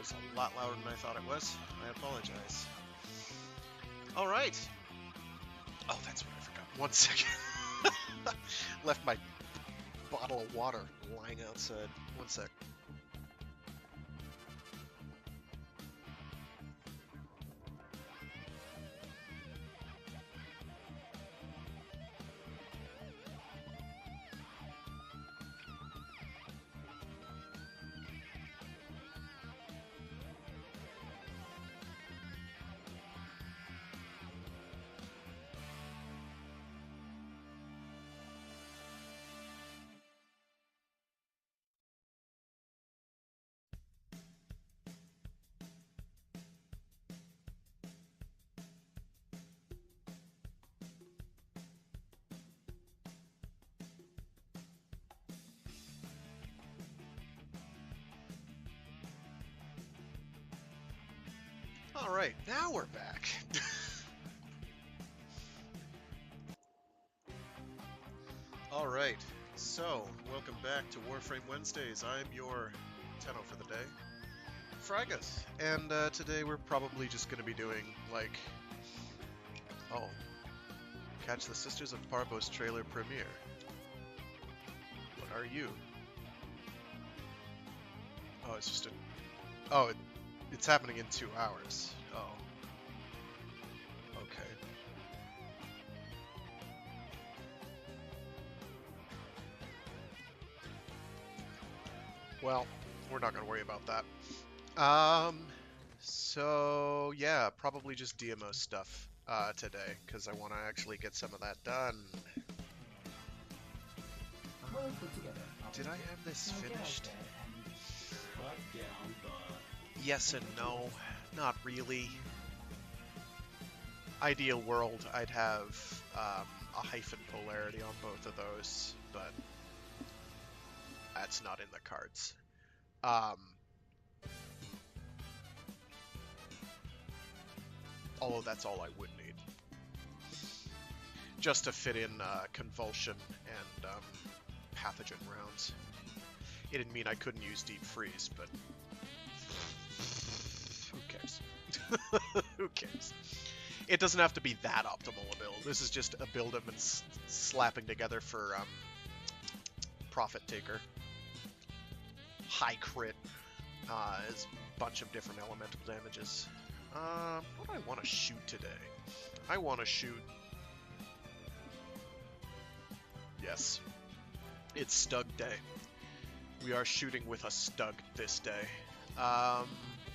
was a lot louder than I thought it was. I apologize. Alright. Oh, that's what I forgot. 1 second. Left my bottle of water lying outside. 1 sec. Alright, now we're back. Alright, so, welcome back to Warframe Wednesdays. I'm your Tenno for the day, Fraggoth. And today we're probably just going to be doing, like... Oh. Catch the Sisters of Parvos trailer premiere. What are you? Oh, it's just a... Oh, it's happening in 2 hours. Oh. Okay. Well, we're not going to worry about that. So, yeah, probably just Deimos stuff today, because I want to actually get some of that done. Did I have this finished? Yes and no. Not really. Ideal world, I'd have a hyphen polarity on both of those, but that's not in the cards. Although that's all I would need. Just to fit in Convulsion and Pathogen rounds. It didn't mean I couldn't use Deep Freeze, but... who cares? Who cares? It doesn't have to be that optimal a build. This is just a build I've been slapping together for Profit Taker. High crit. Is a bunch of different elemental damages. What do I want to shoot today? I want to shoot... Yes. It's Stug Day. We are shooting with a Stug this day.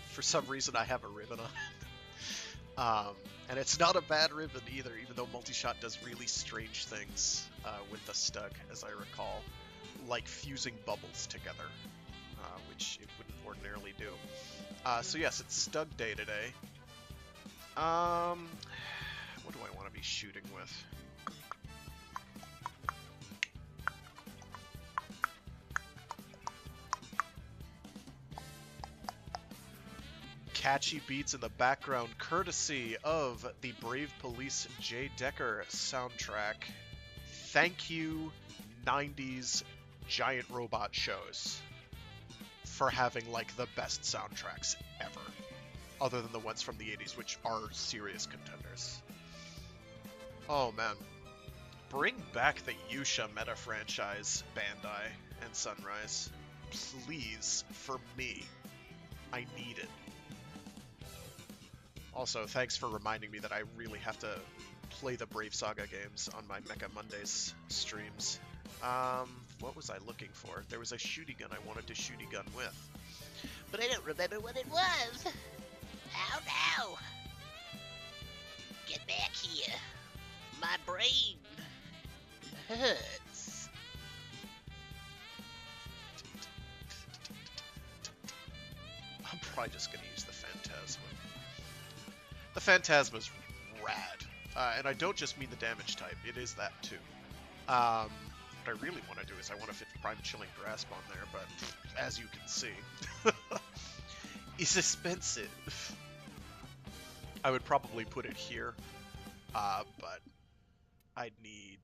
For some reason I have a Riven on it. And it's not a bad Riven either, even though multi-shot does really strange things with the Stug, as I recall. Like fusing bubbles together, which it wouldn't ordinarily do. So yes, it's Stug Day today. What do I want to be shooting with? Catchy beats in the background, courtesy of the Brave Police J. Decker soundtrack. Thank you, 90s giant robot shows, for having, like, the best soundtracks ever. Other than the ones from the 80s, which are serious contenders. Oh, man. Bring back the Yusha meta franchise, Bandai and Sunrise. Please, for me. I need it. Also, thanks for reminding me that I really have to play the Brave Saga games on my Mecha Mondays streams. What was I looking for? There was a shooty gun I wanted to shooty gun with. But I don't remember what it was. Ow, now. Get back here. My brain hurts. I'm probably just going to use the Phantasma. The Phantasma's rad. And I don't just mean the damage type, it is that too. What I really want to do is I want to fit Prime Chilling Grasp on there, but as you can see, it's expensive. I would probably put it here, but I'd need,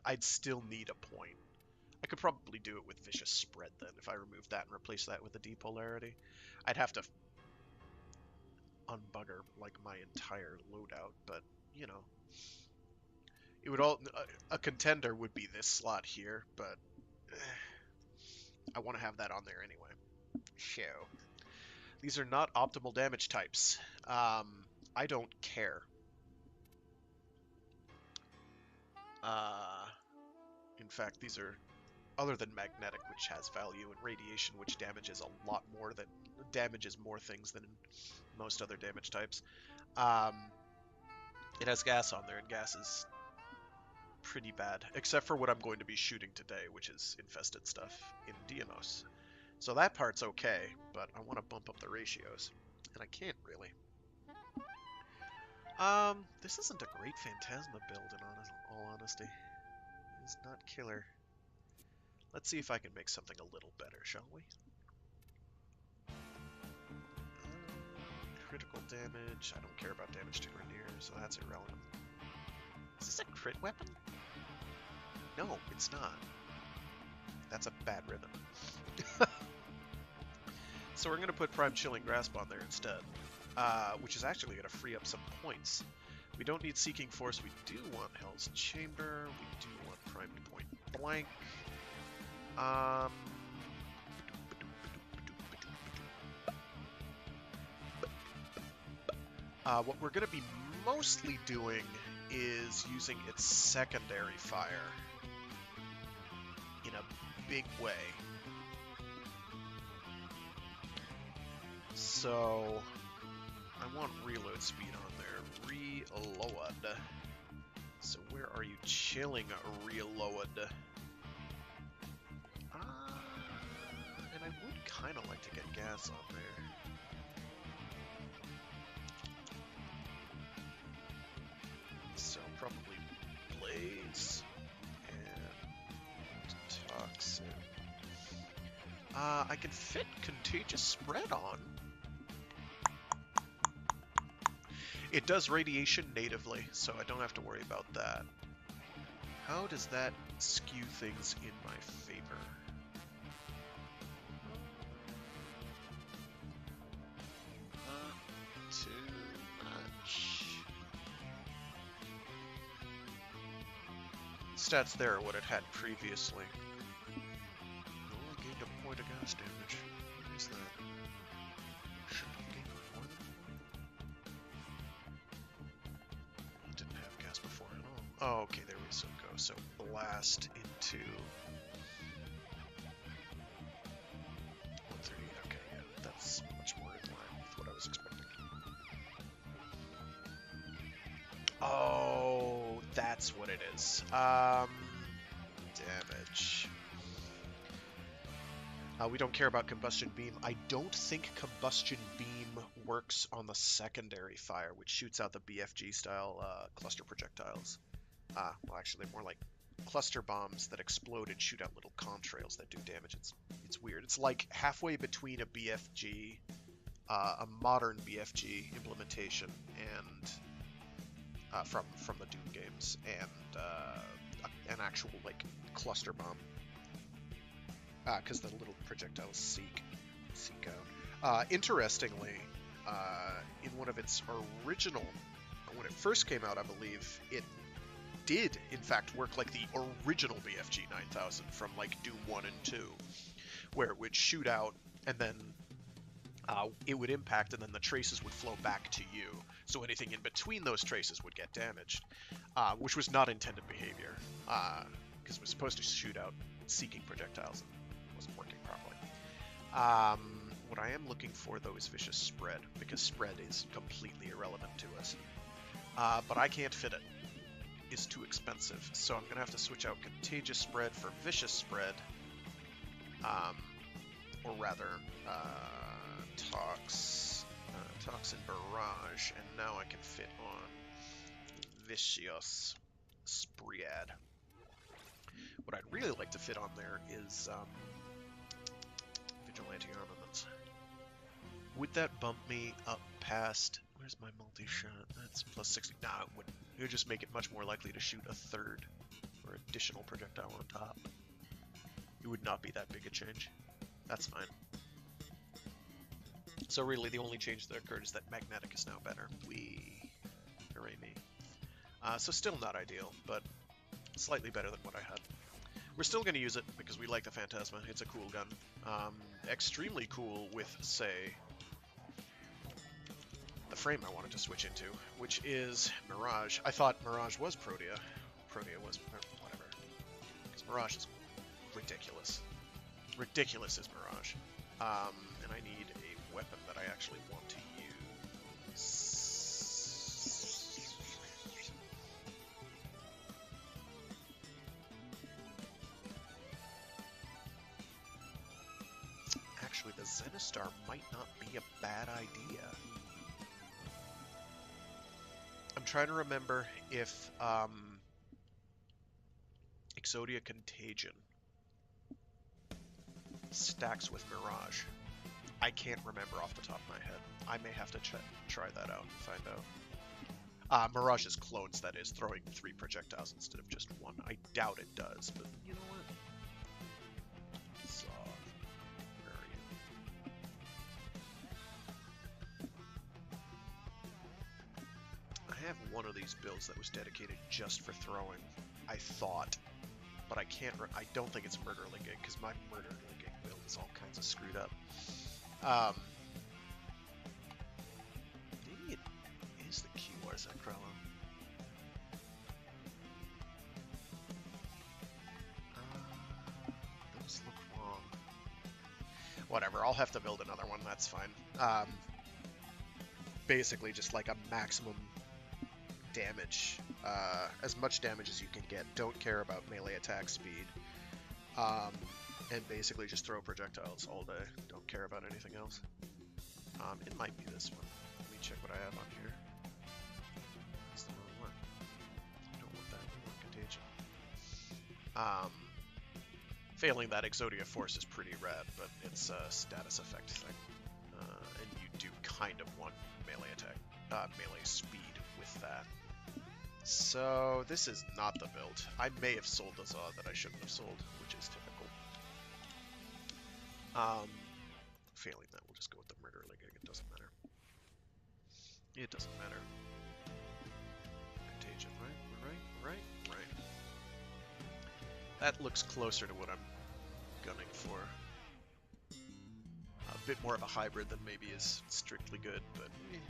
I'd still need a point. I could probably do it with Vicious Spread then if I removed that and replaced that with a depolarity. I'd have to unbugger like my entire loadout, but you know, it would all a contender would be this slot here, but I want to have that on there anyway. So these are not optimal damage types. I don't care. In fact, these are, other than magnetic, which has value, and radiation, which damages a lot more than damages more things than most other damage types. It has gas on there, and gas is pretty bad, except for what I'm going to be shooting today, which is infested stuff in Deimos. So that part's okay, but I want to bump up the ratios, and I can't really. This isn't a great Phantasma build, in all honesty. It's not killer. Let's see if I can make something a little better, shall we? Critical damage. I don't care about damage to Grenier, so that's irrelevant. Is this a crit weapon? No, it's not. That's a bad Riven. So we're going to put Prime Chilling Grasp on there instead, which is actually going to free up some points. We don't need Seeking Force. We do want Hell's Chamber. We do want Primed Point Blank. What we're going to be mostly doing is using its secondary fire in a big way. So I want reload speed on there. Reload. So where are you chilling, reload? And I would kind of like to get gas on there. So probably Blaze and Toxin. I can fit Contagious Spread on. It does radiation natively, so I don't have to worry about that. How does that skew things in my favor? Not too much. Stats there are what it had previously. Oh, I gained a point of gas damage. What is that? Should have gained more than it didn't have gas before at all. Oh, okay, there we go. So blast into 130. Okay, yeah, that's much more in line with what I was expecting. Oh, that's what it is. Damage. We don't care about Combustion Beam. I don't think Combustion Beam works on the secondary fire, which shoots out the BFG-style cluster projectiles. Well, actually, more like cluster bombs that explode and shoot out little contrails that do damage. It's weird. It's like halfway between a BFG, a modern BFG implementation, and from the Doom games, and an actual like cluster bomb. Because the little projectiles seek out. Interestingly, in one of its original, when it first came out, I believe, it did, in fact, work like the original BFG 9000 from, like, Doom 1 and 2, where it would shoot out, and then it would impact, and then the traces would flow back to you. So anything in between those traces would get damaged, which was not intended behavior, because it was supposed to shoot out seeking projectiles, and it wasn't working properly. What I am looking for, though, is Vicious Spread, because Spread is completely irrelevant to us. But I can't fit it. It's too expensive, so I'm going to have to switch out Contagious Spread for Vicious Spread, or rather, Toxin Barrage, and now I can fit on Vicious Spread. What I'd really like to fit on there is Vigilante Armaments. Would that bump me up past... Where's my multi-shot? That's plus 60. Nah, it wouldn't. It would just make it much more likely to shoot a third or additional projectile on top. It would not be that big a change. That's fine. So really, the only change that occurred is that magnetic is now better. Hooray me. So still not ideal, but slightly better than what I had. We're still going to use it because we like the Phantasma. It's a cool gun. Extremely cool with, say, the frame I wanted to switch into, which is Mirage. I thought Mirage was Protea. Protea was whatever. Because Mirage is ridiculous. Ridiculous is Mirage. And I need a weapon that I actually want to use. Actually, the Zenistar might not be a bad idea. I'm trying to remember if Exodia Contagion stacks with Mirage. I can't remember off the top of my head. I may have to try that out and find out. Mirage's clones, that is, throwing 3 projectiles instead of just 1. I doubt it does, but you know what? So, where are you? I have one of these builds that was dedicated just for throwing, I thought. But I can't, I don't think it's Murderling Gig, because my Murderling Gig build is all kinds of screwed up. Maybe it is the Q-Wars at Krello. Those look wrong. Whatever, I'll have to build another one, that's fine. Basically just like a maximum damage, as much damage as you can get. Don't care about melee attack speed. And basically just throw projectiles all day. Don't care about anything else. It might be this one. Let me check what I have on here. It's the wrong one. I don't want that. I want Contagion. Failing that, Exodia Force is pretty rad, but it's a status effect thing. And you do kind of want melee attack, melee speed with that. So this is not the build. I may have sold the Zod that I shouldn't have sold, which is typical. Failing that, we'll just go with the Murderling Gig. It doesn't matter. It doesn't matter. Contagion, right? That looks closer to what I'm gunning for. A bit more of a hybrid than maybe is strictly good, but we'll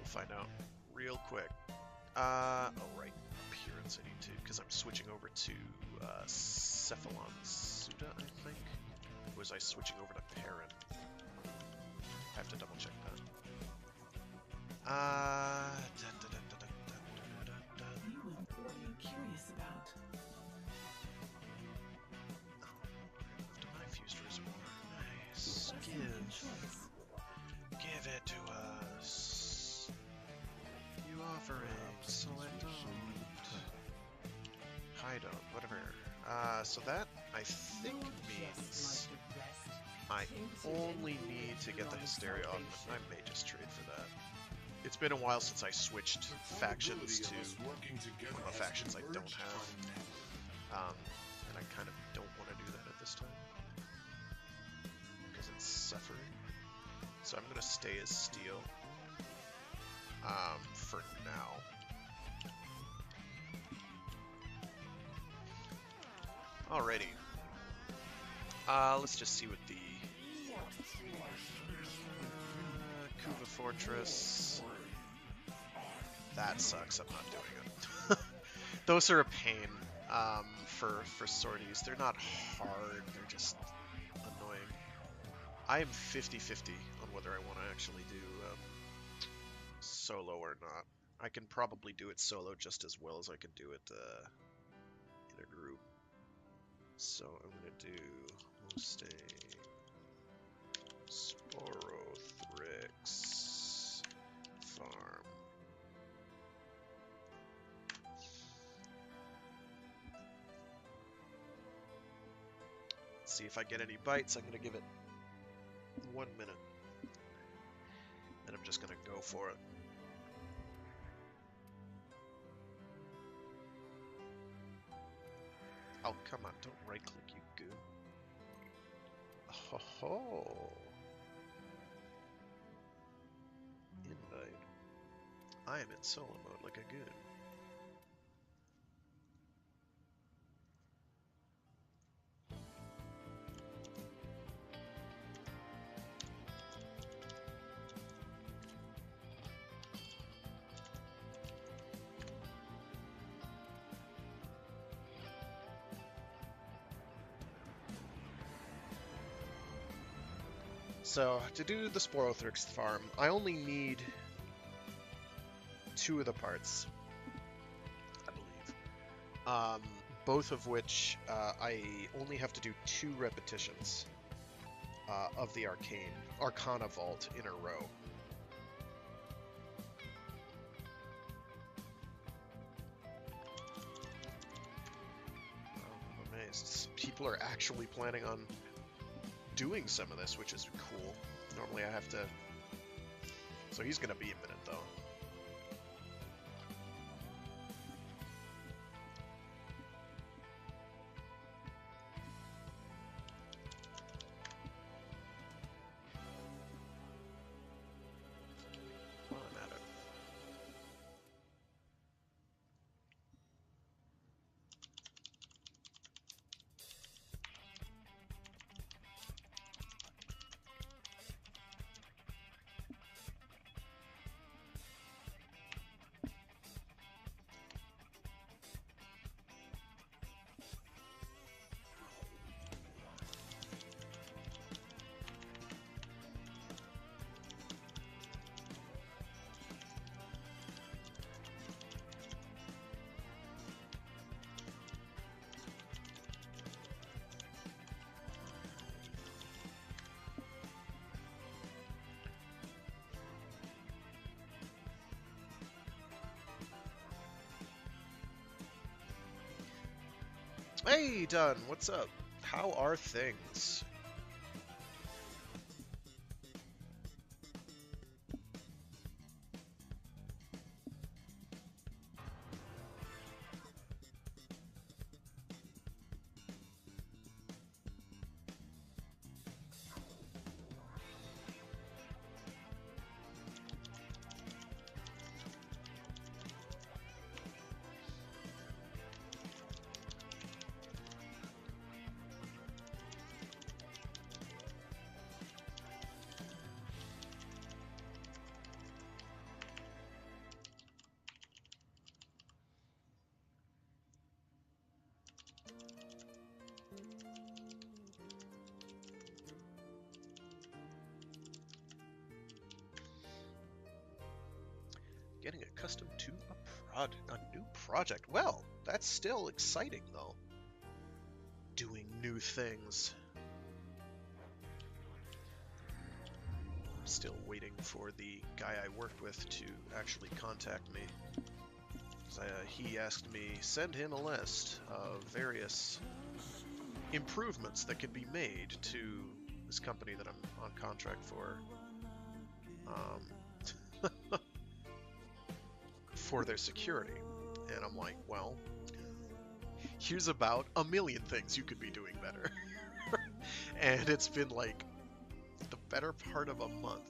find out real quick. Oh right, appearance I need to, because I'm switching over to Cephalon Suda, I think. Or was I switching over to Perrin? I have to double check that. What are you curious about? To my fused reservoir. Nice. Give it to us. You offer it, so I don't. I don't, whatever. So that, I think, means I only need to get the Hysteria on. I may just trade for that. It's been a while since I switched factions to one of the factions I don't have. And I kind of don't want to do that at this time. Because it's suffering. So I'm going to stay as Steel. For now. Alrighty. Let's just see what the Kuva Fortress. That sucks. I'm not doing it. Those are a pain for sorties. They're not hard. They're just annoying. I am 50-50 on whether I want to actually do solo or not. I can probably do it solo just as well as I can do it in a group. So I'm gonna do Mustang, Sporothrix, Farm. Let's see if I get any bites. I'm gonna give it 1 minute. And I'm just gonna go for it. Oh, come on, don't right-click, you goo. Ho ho. Invite. I am in solo mode like a goon. So, to do the Sporothrix farm, I only need 2 of the parts, I believe. Both of which I only have to do 2 repetitions of the Arcana Vault in a row. I'm amazed. People are actually planning on doing some of this, which is cool. Normally I have to... So he's gonna be a minute, though. While I'm at it. Hey, Dunn, what's up? How are things? Getting accustomed to a new project. Well, that's still exciting, though. Doing new things. I'm still waiting for the guy I worked with to actually contact me. He asked me send him a list of various improvements that could be made to this company that I'm on contract for. For their security. And I'm like, well, here's about a million things you could be doing better. And it's been like the better part of a month.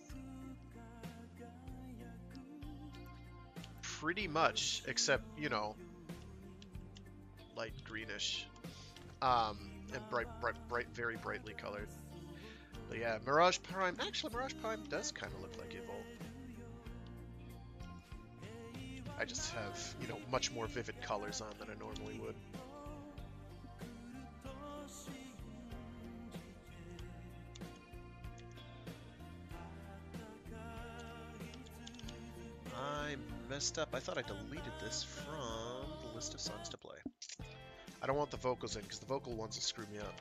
Pretty much, except, you know, light greenish. And bright, very brightly colored. But yeah, Mirage Prime, actually Mirage Prime does kind of look like Evolve. I just have, you know, much more vivid colors on than I normally would. I messed up. I thought I deleted this from the list of songs to play. I don't want the vocals in, because the vocal ones will screw me up.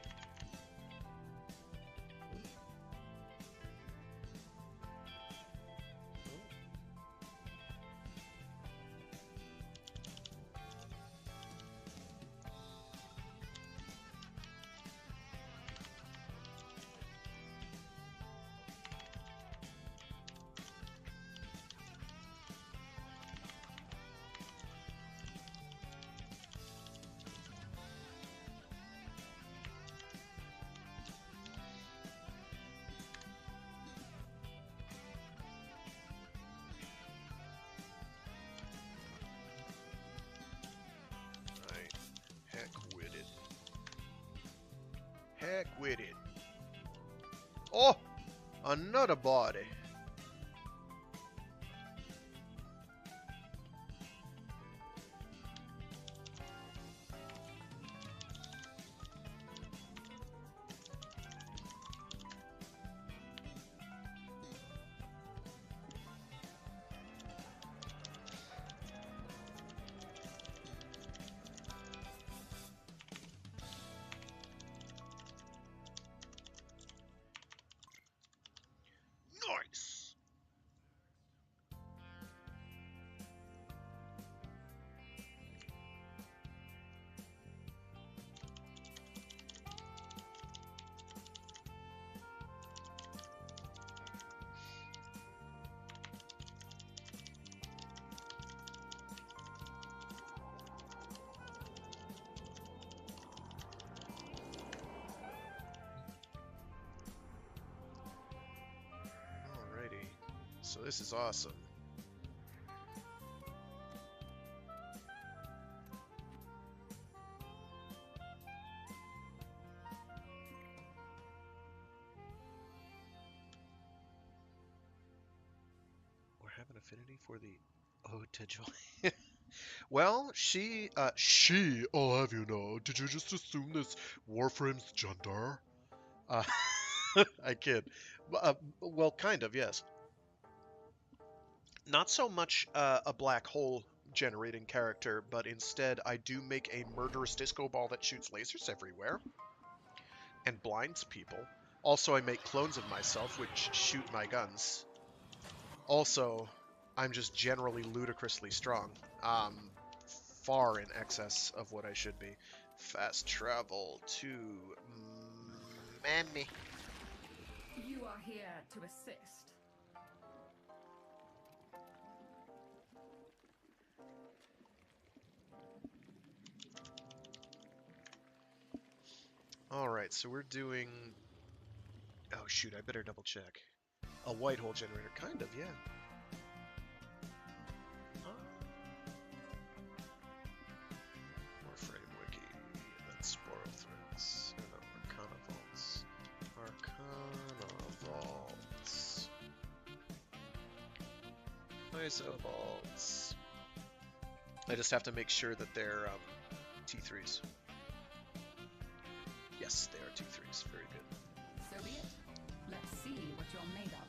Heck with it. Oh! Another body. Nice. Alrighty. So this is awesome. Or have an affinity for the ode to joy. Well, I'll have you know, did you just assume this Warframe's gender? Uh, I kid. Well, kind of, yes. Not so much a black hole generating character, but instead I do make a murderous disco ball that shoots lasers everywhere and blinds people. Also, I make clones of myself which shoot my guns. Also, I'm just generally ludicrously strong. Far in excess of what I should be. Fast travel to Mammy. You are here to assist. Alright, so we're doing... Oh shoot, I better double check. A white hole generator, kind of, yeah. Warframe wiki, then Sporo threads, no, Arcana vaults. Arcana vaults. ISO vaults. I just have to make sure that they're T3s. Yes, they are T3s. Very good. So be it. Let's see what you're made of.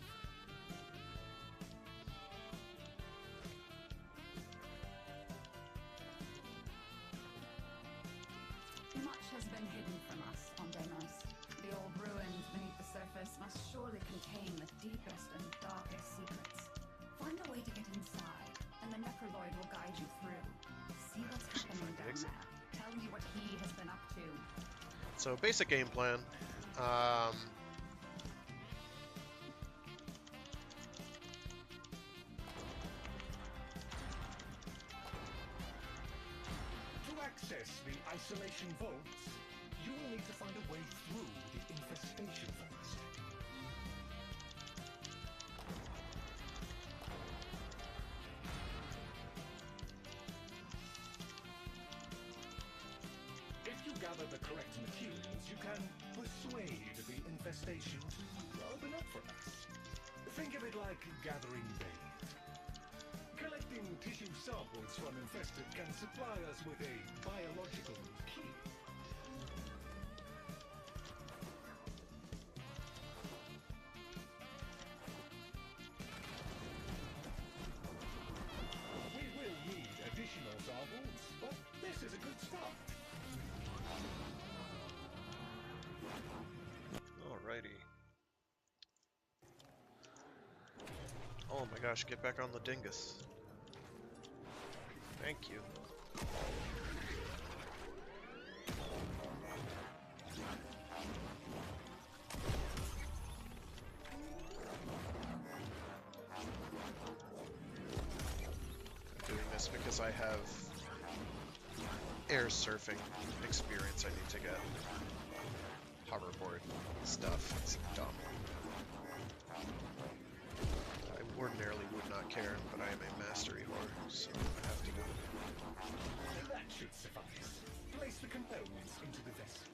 Much has been hidden from us on Deimos. The old ruins beneath the surface must surely contain the deepest and darkest secrets. Find a way to get inside, and the Necroloid will guide you through. See what's happening down there. Tell me what he has been up to. So, basic game plan. To access the isolation vaults, you will need to find a way through the infestation forest. If you gather the correct materials, you can persuade the infestation to open up for us. Think of it like gathering bait. Collecting tissue samples from infested can supply us with a biological key. We will need additional samples, but this is a good start. Alrighty. Oh my gosh, get back on the dingus. Thank you. I'm doing this because I have air surfing experience I need to get. Hoverboard stuff. It's dumb. I ordinarily would not care, but I am a mastery whore, so I have to do it. That should suffice. Place the components into the vessel.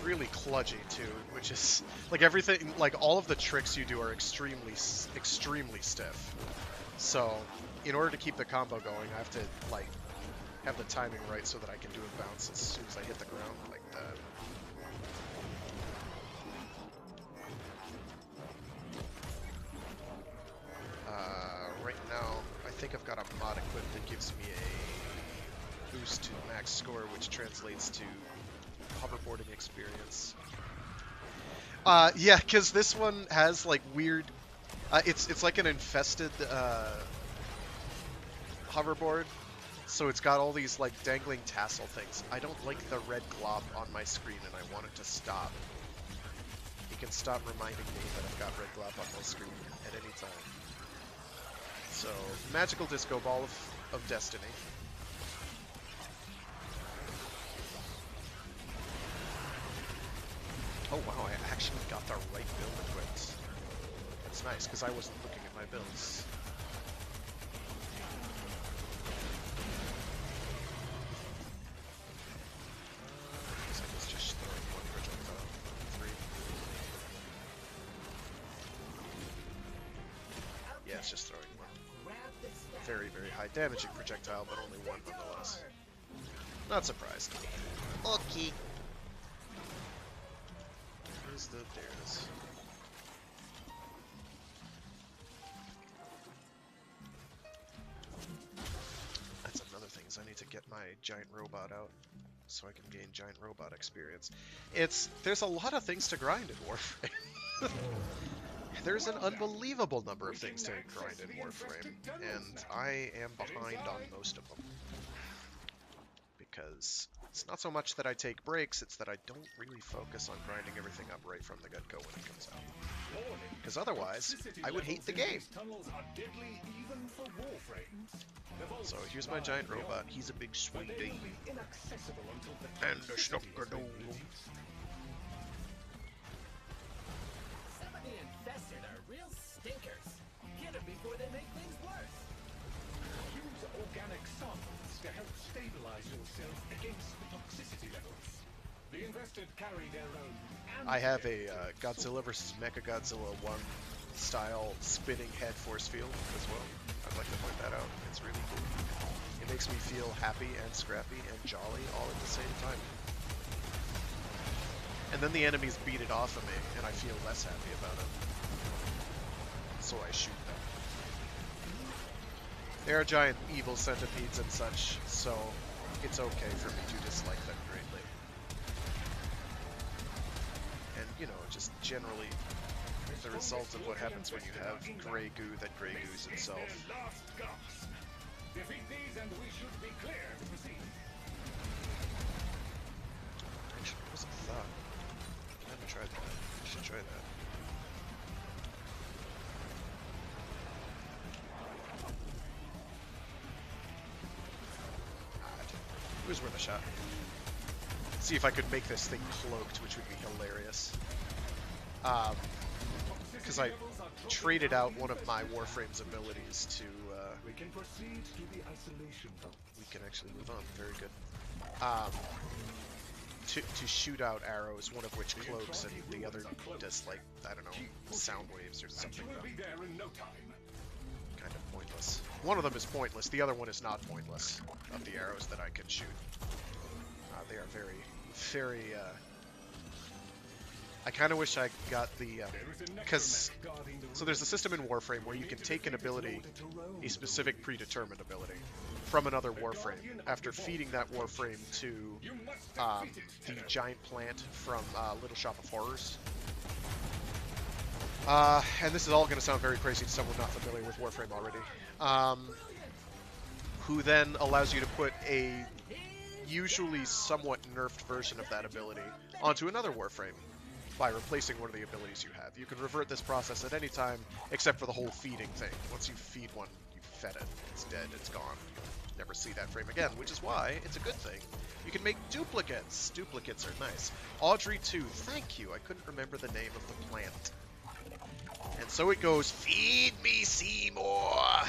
it's really kludgy too, which is like everything, like all of the tricks you do are extremely stiff. So in order to keep the combo going, I have to like have the timing right so that I can do a bounce as soon as I hit the ground like that. Right now, I think I've got a mod equipped that gives me a boost to max score, which translates to hoverboarding experience. Yeah, because this one has like weird. It's like an infested hoverboard, so it's got all these like dangling tassel things. I don't like the red glob on my screen, and I want it to stop. You can stop reminding me that I've got red glob on my screen at any time. So, magical disco ball of destiny. Oh wow, I actually got the right build equipped. That's nice, because I wasn't looking at my builds. I guess I was just throwing one projectile. 3. Yeah, it's just throwing one. Very, very high damaging projectile, but only one nonetheless. Not surprised. Okay. There it is. That's another thing, is I need to get my giant robot out so I can gain giant robot experience. There's a lot of things to grind in Warframe. There's an unbelievable number of things to grind in Warframe, and I am behind on most of them. Because it's not so much that I take breaks, it's that I don't really focus on grinding everything up right from the get-go when it comes out. Because otherwise, I would hate the game. So here's my giant robot. He's a big sweetie. And a snookerdoodle. Some of the infested are real stinkers. Get them before they make things worse. Use organic samples to help stabilize yourself against the toxicity levels. The infested carry their own. I have a Godzilla vs. Mechagodzilla 1 style spinning head force field as well. I'd like to point that out. It's really cool. It makes me feel happy and scrappy and jolly all at the same time. And then the enemies beat it off of me, and I feel less happy about it. So I shoot them. They are giant evil centipedes and such, so it's okay for me to dislike them greatly. And, you know, just generally the result of what happens when you have gray goo that gray goos itself. Defeat these and we should be clear to proceed. Actually, what was a thought? I haven't tried that. I should try that. It was worth a shot. See if I could make this thing cloaked, which would be hilarious. Because I traded out one of my Warframe's abilities to, We can proceed to the isolation zone. we can actually move on, very good. To shoot out arrows, one of which cloaks and the other does, like, I don't know, sound waves or something. We'll be there in no time. Kind of pointless. One of them is pointless, the other one is not pointless, of the arrows that I can shoot. They are very, very, I kind of wish I got the, because, so there's a system in Warframe where you can take an ability, a specific predetermined ability, from another Warframe, after feeding that Warframe to the giant plant from Little Shop of Horrors. And this is all going to sound very crazy to someone not familiar with Warframe already. Who then allows you to put a usually somewhat nerfed version of that ability onto another Warframe by replacing one of the abilities you have. You can revert this process at any time, except for the whole feeding thing. Once you feed one, you've fed it. It's dead. It's gone. You'll never see that frame again, which is why it's a good thing. You can make duplicates. Duplicates are nice. Audrey 2, thank you. I couldn't remember the name of the plant. And so it goes, feed me, Seymour!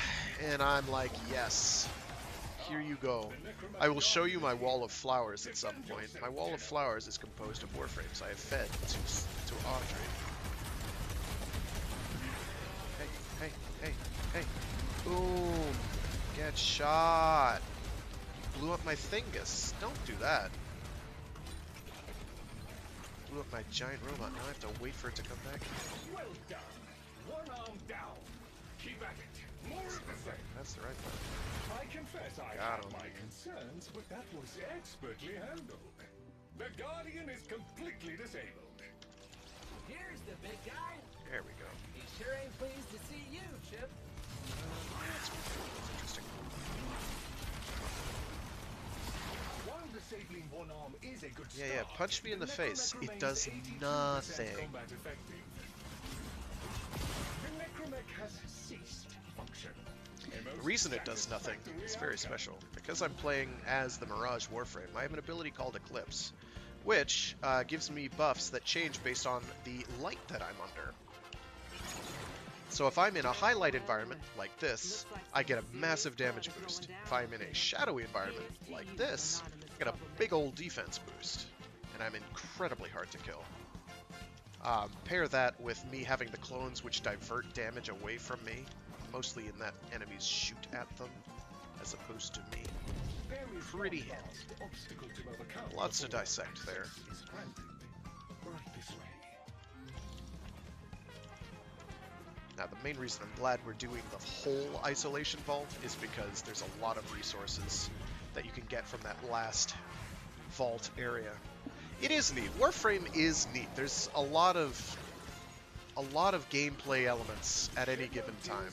And I'm like, yes. here you go. I will show you my wall of flowers at some point. My wall of flowers is composed of warframes I have fed to Audrey. Hey, hey, hey, hey. Boom. Get shot. Blew up my thingus. Don't do that. Blew up my giant robot. Now I have to wait for it to come back. Well done. One arm down. Keep at it. More of the same. That's the right one. I confess I Got had him. my concerns, but that was expertly handled. The Guardian is completely disabled. Here's the big guy. There we go. He sure ain't pleased to see you, Chip. That's interesting. While disabling one arm is a good start, Yeah, punch me in the face. It Necromech does remains 82% nothing. combat effective. The Necromech has ceased function. The reason it does nothing is very special. Because I'm playing as the Mirage Warframe, I have an ability called Eclipse, which gives me buffs that change based on the light that I'm under. So if I'm in a highlight environment like this, I get a massive damage boost. If I'm in a shadowy environment like this, I get a big old defense boost. And I'm incredibly hard to kill. Pair that with me having the clones which divert damage away from me, mostly in that enemies shoot at them, as opposed to me. Pretty handy. Lots to dissect there. Right this way. Now, the main reason I'm glad we're doing the whole isolation vault is because there's a lot of resources that you can get from that last vault area. It is neat. Warframe is neat. There's a lot of gameplay elements at any given time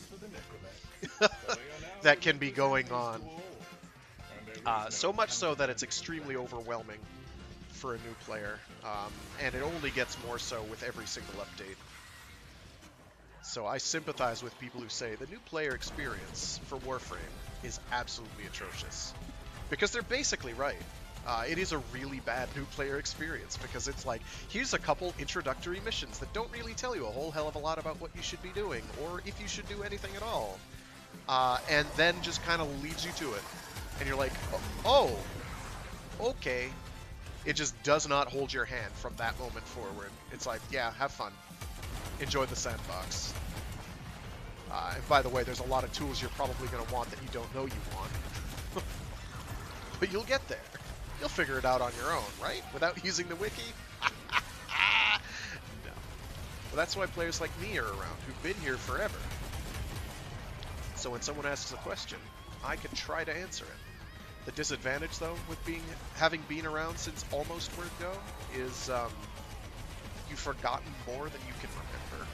that can be going on. So much so that it's extremely overwhelming for a new player, and it only gets more so with every single update. So I sympathize with people who say the new player experience for Warframe is absolutely atrocious. Because they're basically right. It is a really bad new player experience, because it's like, here's a couple introductory missions that don't really tell you a whole hell of a lot about what you should be doing, or if you should do anything at all. And then just kind of leads you to it. And you're like, oh, okay. It just does not hold your hand from that moment forward. It's like, yeah, have fun. Enjoy the sandbox. And by the way, there's a lot of tools you're probably going to want that you don't know you want. But you'll get there. You'll figure it out on your own, right? Without using the wiki? No. Well, that's why players like me are around, who've been here forever. So when someone asks a question, I can try to answer it. The disadvantage, though, with having been around since almost Word Go is you've forgotten more than you can remember.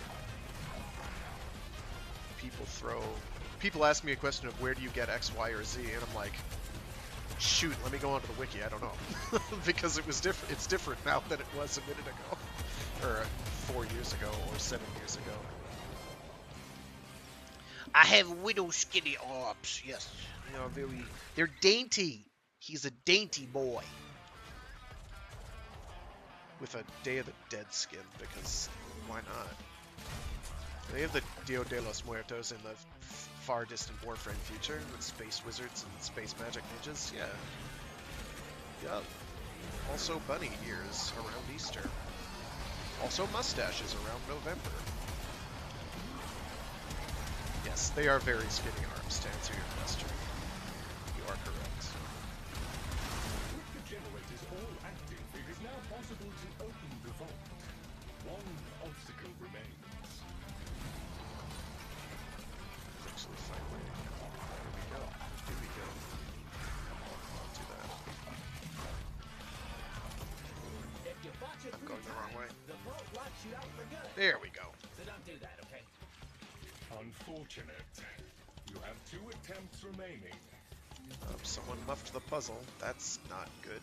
People ask me a question of where do you get X, Y, or Z, and I'm like, shoot, let me go onto the wiki, I don't know. Because it was different. It's different now than it was a minute ago. Or 4 years ago, or 7 years ago. I have widow skinny arms, yes. They're dainty. He's a dainty boy. With a Day of the Dead skin, because why not? They have the Dia de los Muertos in the far distant Warframe future, with space wizards and space magic ninjas, yeah. Yup. Also bunny ears around Easter. Also mustaches around November. Yes, they are very skinny arms, to answer your question. You are correct. With the generators all active, it is now possible to open the vault. One obstacle remains. Actually, fine way. Here we go. Here we go. I'll do that. If you botch it I'm three going the wrong way. times, the vault locks you out for good. There we go. So don't do that, okay? Unfortunate. You have 2 attempts remaining. Someone muffed the puzzle. That's not good.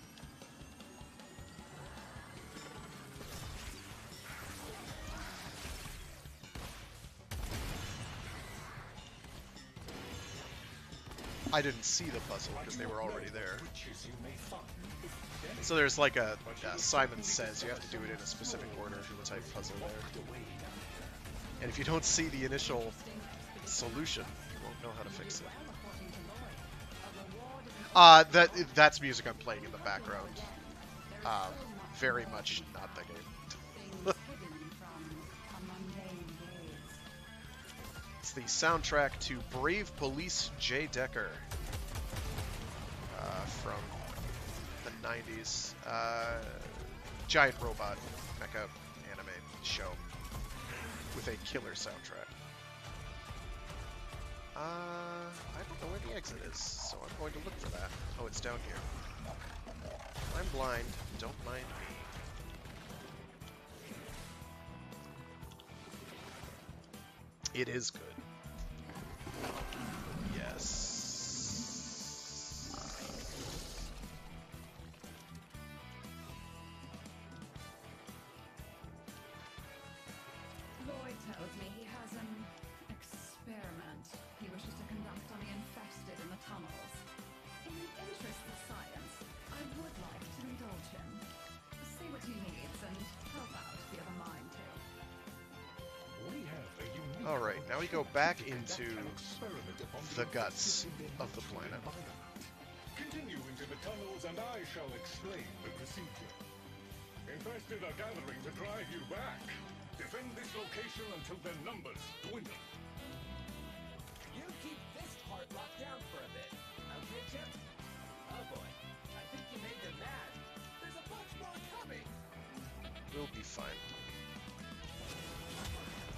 I didn't see the puzzle because they were already there. Witches you may find. So there's like a Simon Says you have to do it in a specific order type puzzle there. And if you don't see the initial solution, you won't know how to fix it. That's music I'm playing in the background. Very much not the game. Things hidden from a mundane gaze. It's the soundtrack to Brave Police J. Decker from the 90s. Giant robot mecha anime show with a killer soundtrack. I don't know where the exit is, so I'm going to look for that. Oh, it's down here. I'm blind. Don't mind me. It is good. Yes. Lloyd tells me he has an experiment he wishes to conduct on the infested in the tunnels. In the interest of science, I would like to indulge him. See what he needs and help out the other mind too. We have a unique Alright, now we go back into experiment upon the guts of the planet. Continue into the tunnels and I shall explain the procedure. Infested are gathering to drive you back. Defend this location until their numbers dwindle. You keep this part locked down for a bit. Okay, Chip? Oh boy, I think you made them mad. There's a bunch more coming. We'll be fine.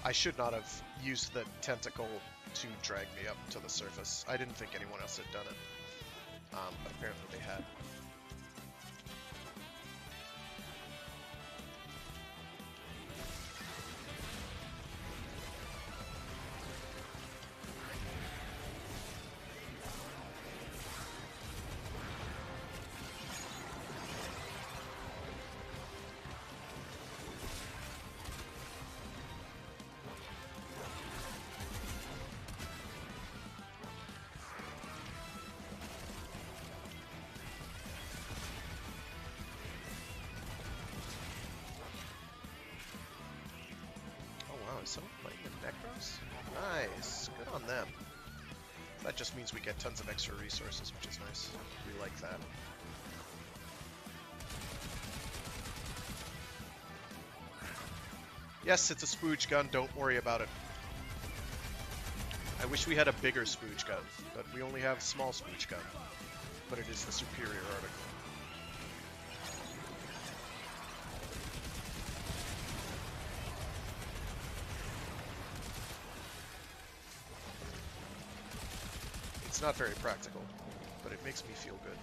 I should not have used the tentacle to drag me up to the surface. I didn't think anyone else had done it. But apparently they had. Is someone playing the Necros? Nice. Good on them. That just means we get tons of extra resources, which is nice. We like that. Yes, it's a spooge gun. Don't worry about it. I wish we had a bigger spooge gun, but we only have small spooge gun. But it is the superior article. It's not very practical, but it makes me feel good.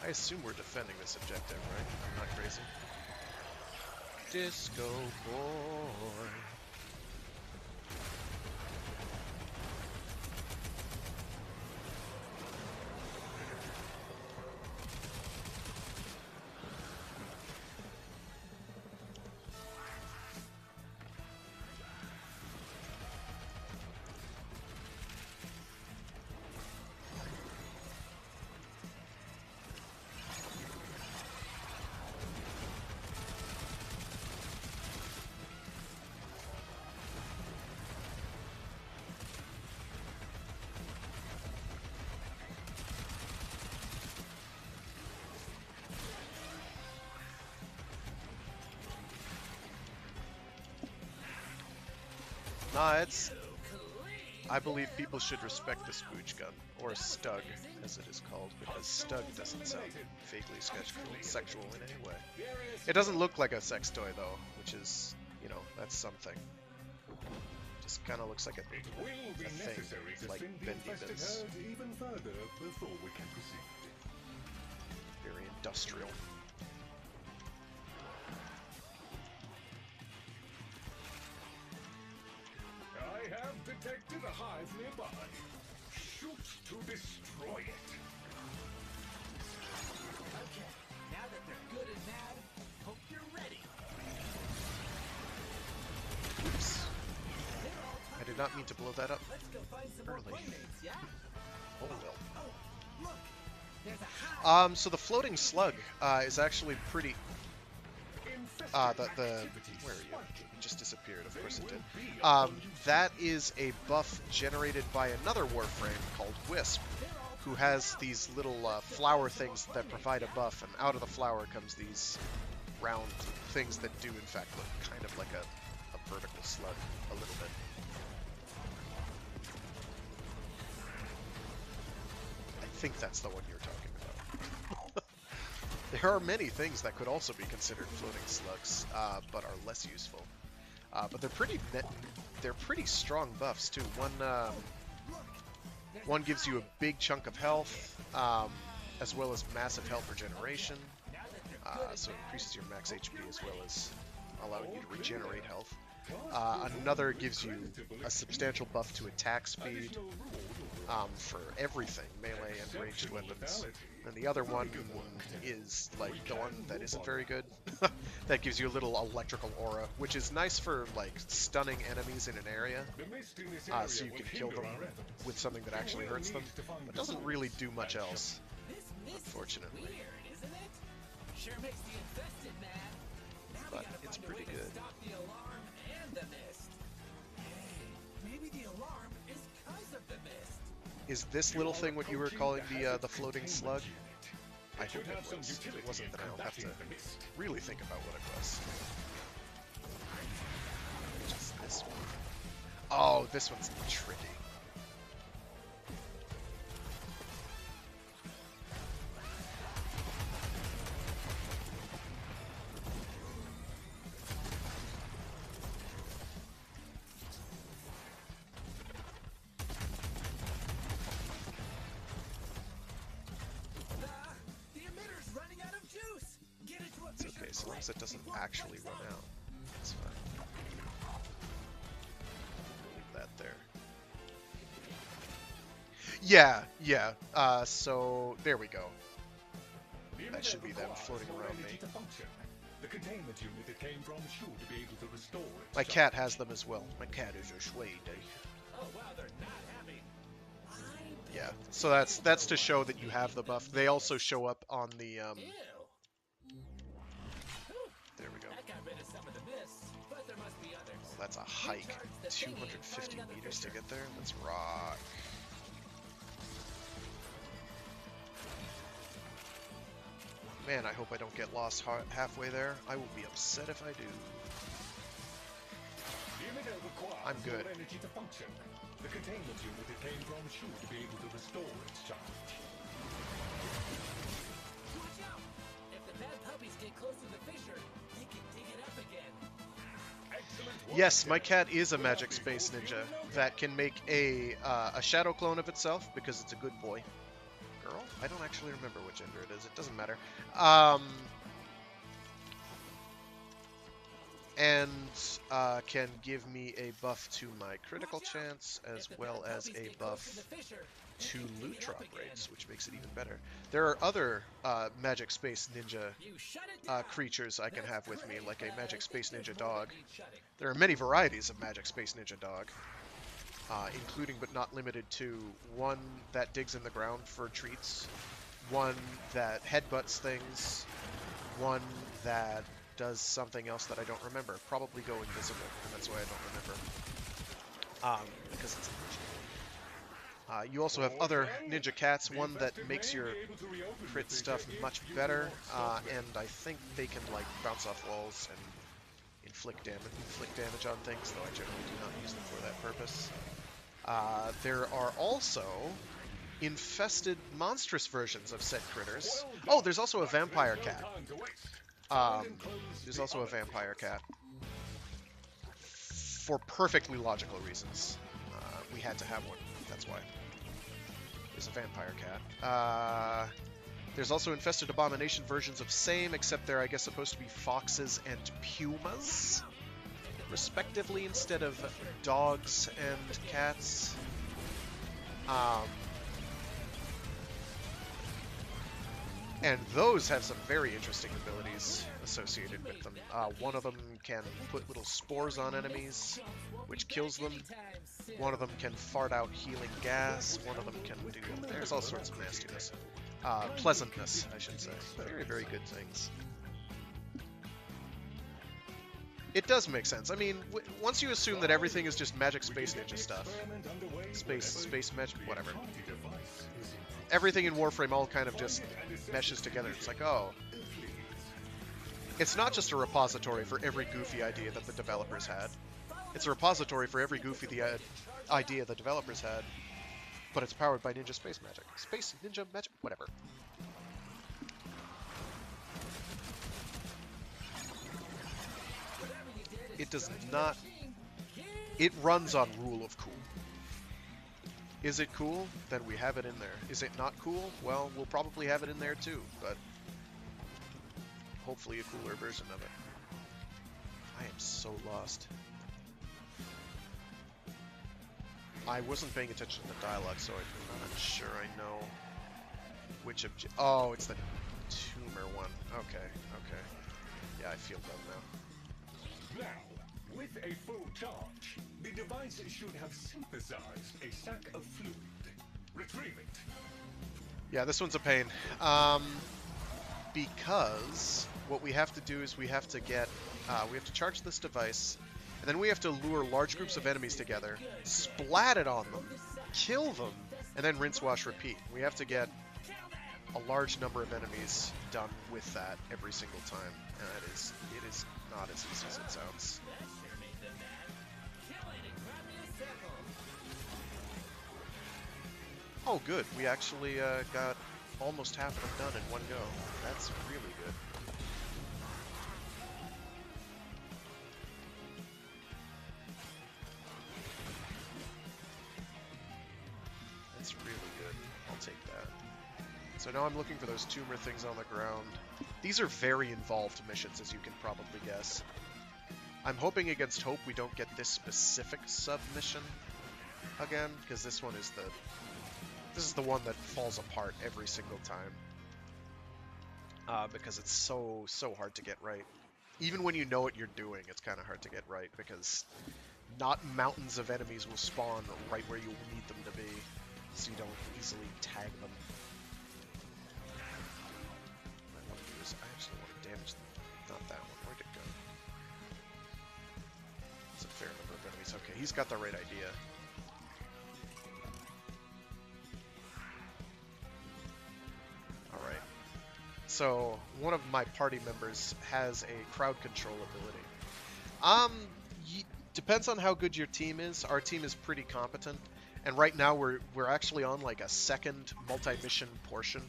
I assume we're defending this objective, right? I'm not crazy. Disco boy. Nah, it's... I believe people should respect the spooge gun, or stug, as it is called, because stug doesn't sound vaguely sexual in any way. It doesn't look like a sex toy, though, which is, you know, that's something. Just kind of looks like a thing, like bendy bits. Even further before we can proceed. Very industrial. I have detected a hive nearby. Shoot to destroy it. Okay, now that they're good and mad, hope you're ready. Oops. I did not mean to blow that up. Let's go find some more Early. playmates, yeah? Oh well. Oh, look, there's a hive. So the floating slug is actually pretty... where are you? It just disappeared. Of course it did. That is a buff generated by another Warframe called Wisp, who has these little flower things that provide a buff, and out of the flower comes these round things that do, in fact, look kind of like a vertical slug a little bit. I think that's the one you're talking about. There are many things that could also be considered floating slugs, but are less useful. But they're pretty strong buffs too. One gives you a big chunk of health, as well as massive health regeneration. So it increases your max HP as well as allowing you to regenerate health. Another gives you a substantial buff to attack speed for everything, melee and ranged weapons. And the other one is like the one that isn't very good. That gives you a little electrical aura, which is nice for like stunning enemies in an area, so you can kill them with something that actually hurts them, but doesn't really do much else, unfortunately. Weird, isn't it? Sure makes the infested mad. Now we But gotta it's find a pretty way to good. stop the alarm and the mist. Hey, maybe the alarm is 'cause of the mist. Is this little thing what you were calling the floating slug? I hope it was. If it wasn't, then I'll have to really think about what it was. Just this one. Oh, this one's tricky. The emitter's running out of juice. Get it to a It's okay, so long as it doesn't actually run out. That's fine. Leave that there. Yeah. So there we go. That should be them floating around me. The containment unit it came from should be able to restore its My charge. cat has them as well. My cat is a Schwede. Oh wow, they're not happy. Yeah, so that's to show that you have the buff. They also show up on the Ew. there we go. That got rid of some of the mist, but there must be others. Well, that's a hike. 250 meters to get there. Let's rock. Man, I hope I don't get lost halfway there. I will be upset if I do. The emitter requires I'm good. more energy to function. The containment unit it came from should be able to restore its charge. Watch out! If the bad puppies get close to the fissure, they can dig it up again. Excellent work, Yes, my Jack. cat is a magic space ninja that can make a shadow clone of itself because it's a good boy. Girl? I don't actually remember what gender it is. It doesn't matter. And can give me a buff to my critical chance as well as a buff to loot drop rates, which makes it even better. There are other magic space ninja creatures I can have with me, like a magic space ninja dog. There are many varieties of magic space ninja dog, including but not limited to one that digs in the ground for treats, one that headbutts things, one that does something else that I don't remember. Probably go invisible, and that's why I don't remember. Because it's a ninja. You also have other ninja cats, one that makes your crit stuff much better, and I think they can like bounce off walls and inflict damage on things, though I generally do not use them for that purpose. There are also infested monstrous versions of said critters. Oh, there's also a vampire cat. There's also a vampire cat. For perfectly logical reasons. We had to have one, that's why. There's a vampire cat. There's also infested abomination versions of same, except they're, I guess, supposed to be foxes and pumas, respectively, instead of dogs and cats. And those have some very interesting abilities associated with them. One of them can put little spores on enemies, which kills them. One of them can fart out healing gas. One of them can do... There's all sorts of nastiness. Pleasantness, I should say. Very, very good things. It does make sense. I mean, once you assume that everything is just magic space ninja stuff, space magic, whatever. Everything in Warframe all kind of just meshes together. It's like, oh, it's not just a repository for every goofy idea that the developers had. It's a repository for every goofy idea the developers had, but it's powered by ninja space magic. Space ninja magic, whatever. It does not... It runs on rule of cool. Is it cool? Then we have it in there. Is it not cool? Well, we'll probably have it in there too, but hopefully a cooler version of it. I am so lost. I wasn't paying attention to the dialogue, so I'm not sure I know which object... Oh, it's the tumor one. Okay, okay. Yeah, I feel dumb now. Now, with a full charge, the device should have synthesized a sack of fluid. Retrieve it. Yeah, this one's a pain. Because what we have to do is we have to get... we have to charge this device, and then we have to lure large groups of enemies together, splat it on them, kill them, and then rinse, wash, repeat. We have to get a large number of enemies done with that every single time, and it is not as easy as it sounds. Oh good, we actually got almost half of them done in one go. That's really good. That's really good. I'll take that. So now I'm looking for those tumor things on the ground. These are very involved missions, as you can probably guess. I'm hoping against hope we don't get this specific submission again, because this one is the one that falls apart every single time. Because it's so hard to get right. Even when you know what you're doing, it's kind of hard to get right, because not mountains of enemies will spawn right where you need them to be, so you don't easily tag them. What I want to do is I actually want to damage them. Not that one. Where'd it go? It's a fair number of enemies. Okay, he's got the right idea. Alright. So, one of my party members has a crowd control ability. Depends on how good your team is. Our team is pretty competent. And right now we're actually on like a second multi-mission portion.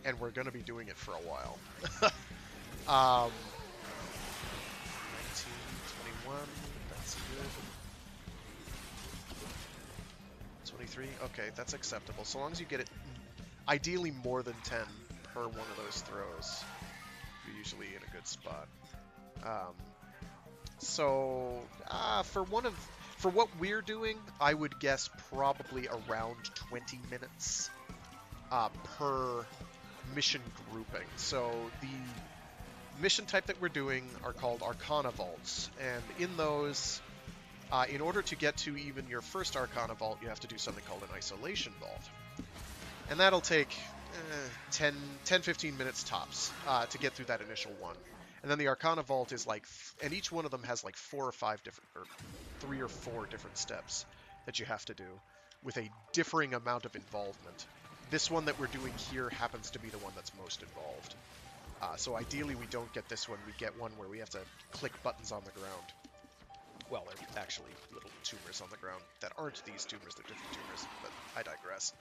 And we're going to be doing it for a while. 19, 21, that's good. 23, okay, that's acceptable. So long as you get it, ideally more than 10 per one of those throws, you're usually in a good spot. For what we're doing, I would guess probably around 20 minutes per mission grouping. So the mission type that we're doing are called Arcana Vaults, and in those, in order to get to even your first Arcana Vault, you have to do something called an Isolation Vault. And that'll take 10-15 minutes tops to get through that initial one. And then the Arcana Vault is like, and each one of them has like 4 or 5 different, or 3 or 4 different steps that you have to do with a differing amount of involvement. This one that we're doing here happens to be the one that's most involved. So ideally we don't get this one, we get one where we have to click buttons on the ground. Well, they're actually little tumors on the ground that aren't these tumors, they're different tumors, but I digress.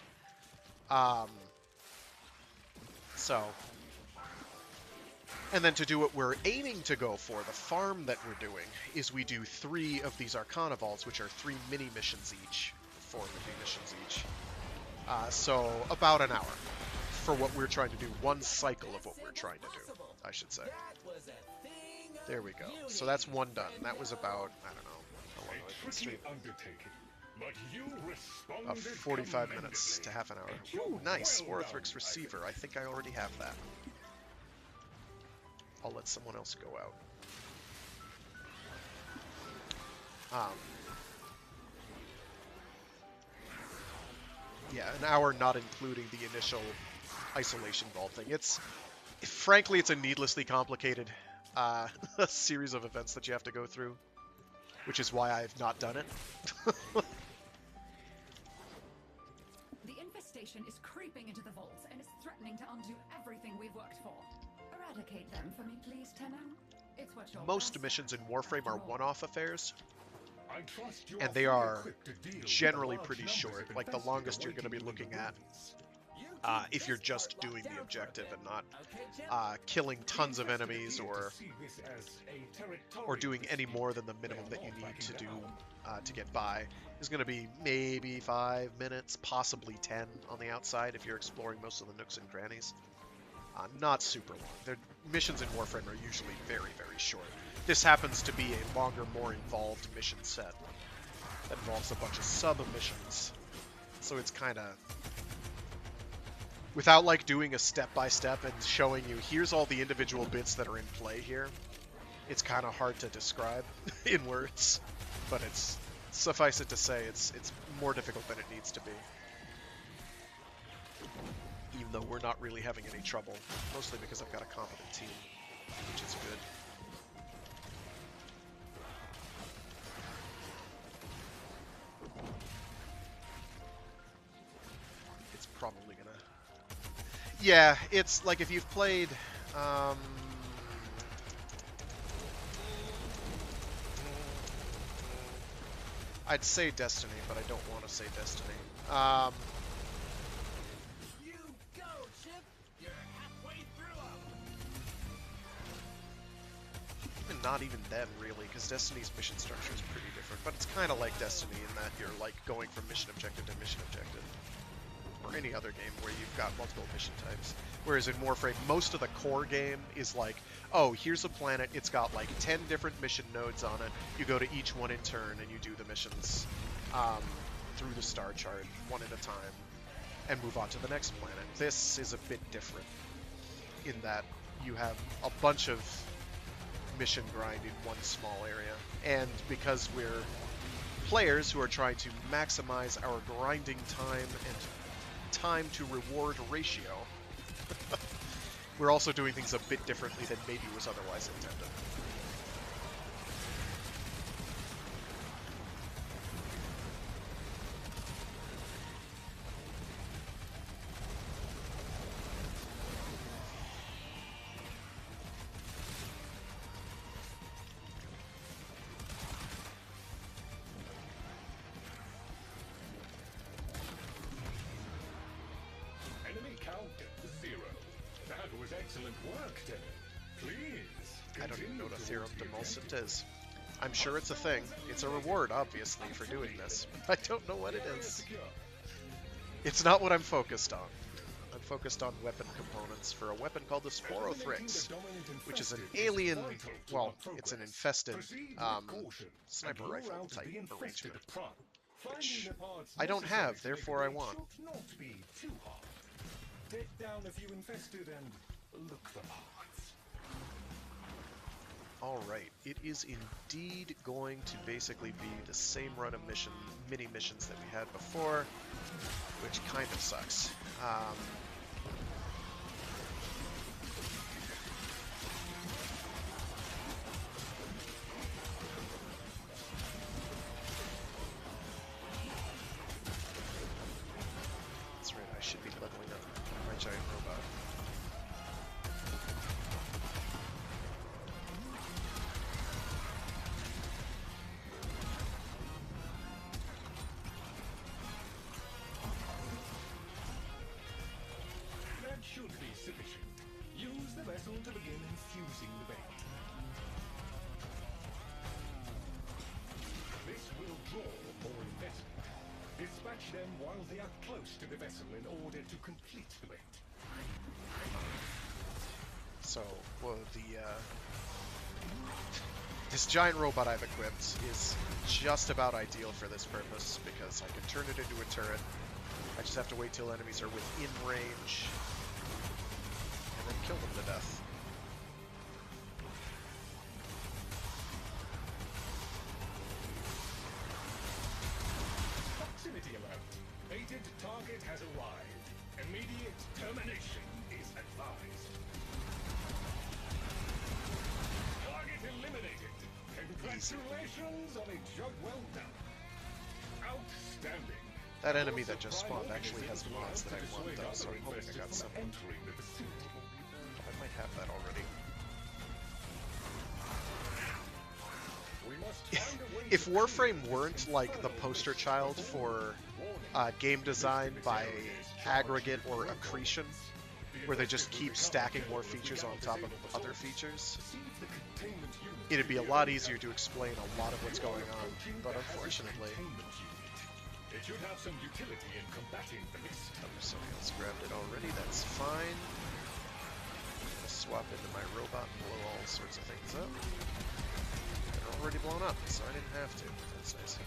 And then to do what we're aiming to go for, the farm that we're doing, is we do 3 of these Arcana Vaults, which are 3 mini-missions each, 4 mini-missions each. So about an hour for what we're trying to do, one cycle of what we're trying to do, I should say. There we go. So that's one done. That was about, I don't know, how long did I stream? About 45 minutes to half an hour. Ooh, nice. Orthrix Receiver. I think I already have that. I'll let someone else go out. Yeah, an hour not including the initial Isolation Vault thing. Frankly, it's a needlessly complicated a series of events that you have to go through, which is why I've not done it. The infestation is creeping into the vaults and is threatening to undo everything we've worked for. Eradicate them for me, please, Tenno. It's what you're Most best missions in at, Warframe after are all. one-off affairs, I trust you and they fully are equipped to deal with generally large pretty numbers short. of Like, the infested longest you're going to be awaiting looking in the at, ruins. You keep if you're this just part doing locked the down for a objective bit. and not Okay, Chip? killing tons of The infested enemies appear to or see this as a territorial doing any dispute. more than the They minimum are that you not need backing to do down. to get by, is going to be maybe 5 minutes, possibly 10 on the outside if you're exploring most of the nooks and crannies. Not super long. Their missions in Warframe are usually very, very short. This happens to be a longer, more involved mission set that involves a bunch of sub-missions. So it's kind of... Without, like, doing a step-by-step and showing you, here's all the individual bits that are in play here, it's kind of hard to describe in words. But it's... Suffice it to say, it's more difficult than it needs to be. Even though we're not really having any trouble. Mostly because I've got a competent team, which is good. It's probably gonna... Yeah, it's like if you've played... I'd say Destiny, but I don't want to say Destiny. You go, Chip! You're halfway through 'em. Even not even then, really, because Destiny's mission structure is pretty different. But it's kind of like Destiny in that you're like going from mission objective to mission objective, or any other game where you've got multiple mission types. Whereas in Warframe, most of the core game is like, oh, here's a planet, it's got like 10 different mission nodes on it. You go to each one in turn and you do the missions through the star chart, one at a time, and move on to the next planet. This is a bit different in that you have a bunch of mission grind in one small area. And because we're players who are trying to maximize our grinding time and time to reward ratio, we're also doing things a bit differently than maybe was otherwise intended. Enemy count 0. That was excellent work, Devin. Please. I don't even know what a continue theorem towards the de Mulcent objective. is. I'm sure it's a thing. It's a reward, obviously, for doing this. I don't know what it Area is. secure. It's not what I'm focused on. I'm focused on weapon components for a weapon called the Sporothrix, which is an alien, well, it's an infested sniper rifle type arrangement, which I don't have, therefore I want. Take down a few infested and look the parts. Alright, it is indeed going to basically be the same run of mini missions that we had before, which kind of sucks. That's right, I should be leveling up my giant robot. That should be sufficient. Use the vessel to begin infusing the bait. This will draw more investment. Dispatch them while they are close to the vessel in order to complete the bait. So, well, this giant robot I've equipped is just about ideal for this purpose, because I can turn it into a turret. I just have to wait till enemies are within range, and then kill them to death. Proximity alert. Baited target has arrived. Immediate termination is advised. eliminated. Congratulations on a job well done. Outstanding. That enemy that just spawned actually has mods that I want though, so I'm hoping I got some. Entering the vicinity. I might have that already. We must find a way If to Warframe clear weren't this like the infernal poster mist child before for game design by aggregate or accretion, where they just keep stacking more features on top of other features, it'd be a lot easier to explain a lot of what's going on, but unfortunately... It should have some utility in combating the mist. Somebody else grabbed it already, that's fine. I'll swap into my robot and blow all sorts of things up. They're already blown up, so I didn't have to. That's nice.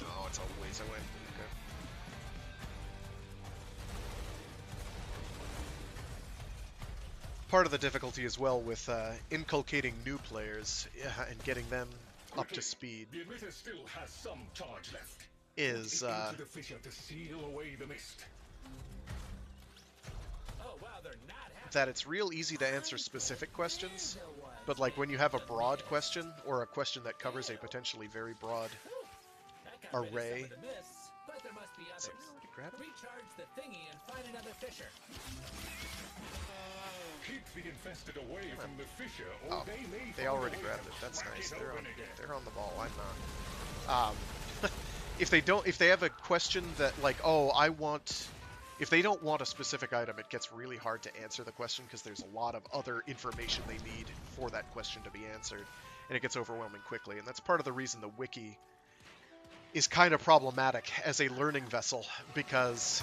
Oh, it's all ways away. Okay. Part of the difficulty as well with inculcating new players and getting them up to speed The emitter still has some charge left. is Into the fissure to seal away the mist. Oh wow, they're not happy. that it's real easy to answer specific questions, but like when you have a broad question or a question that covers a potentially very broad That got rid of some array. of the mists, but there must be others. Somebody grab it? Recharge the thingy and find another fissure. Keep the infested away from the fissure, or Oh, they may they find already a way grabbed to it. That's crack nice. it They're open again. they're on the ball. I'm not. If they have a question that like, oh, if they don't want a specific item, it gets really hard to answer the question because there's a lot of other information they need for that question to be answered, and it gets overwhelming quickly. And that's part of the reason the wiki is kind of problematic as a learning vessel, because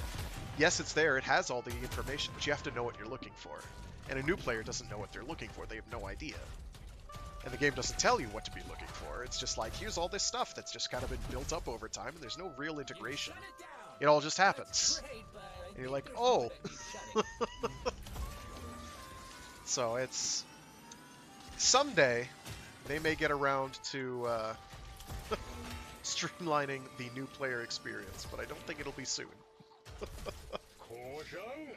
yes, it's there, it has all the information, but you have to know what you're looking for. And a new player doesn't know what they're looking for, they have no idea. And the game doesn't tell you what to be looking for, it's just like, here's all this stuff that's just kind of been built up over time, and there's no real integration. Shut it down. It all just happens. Great, but I And you're think like, there's oh. more that needs shutting. So it's... someday, they may get around to streamlining the new player experience, but I don't think it'll be soon. Caution!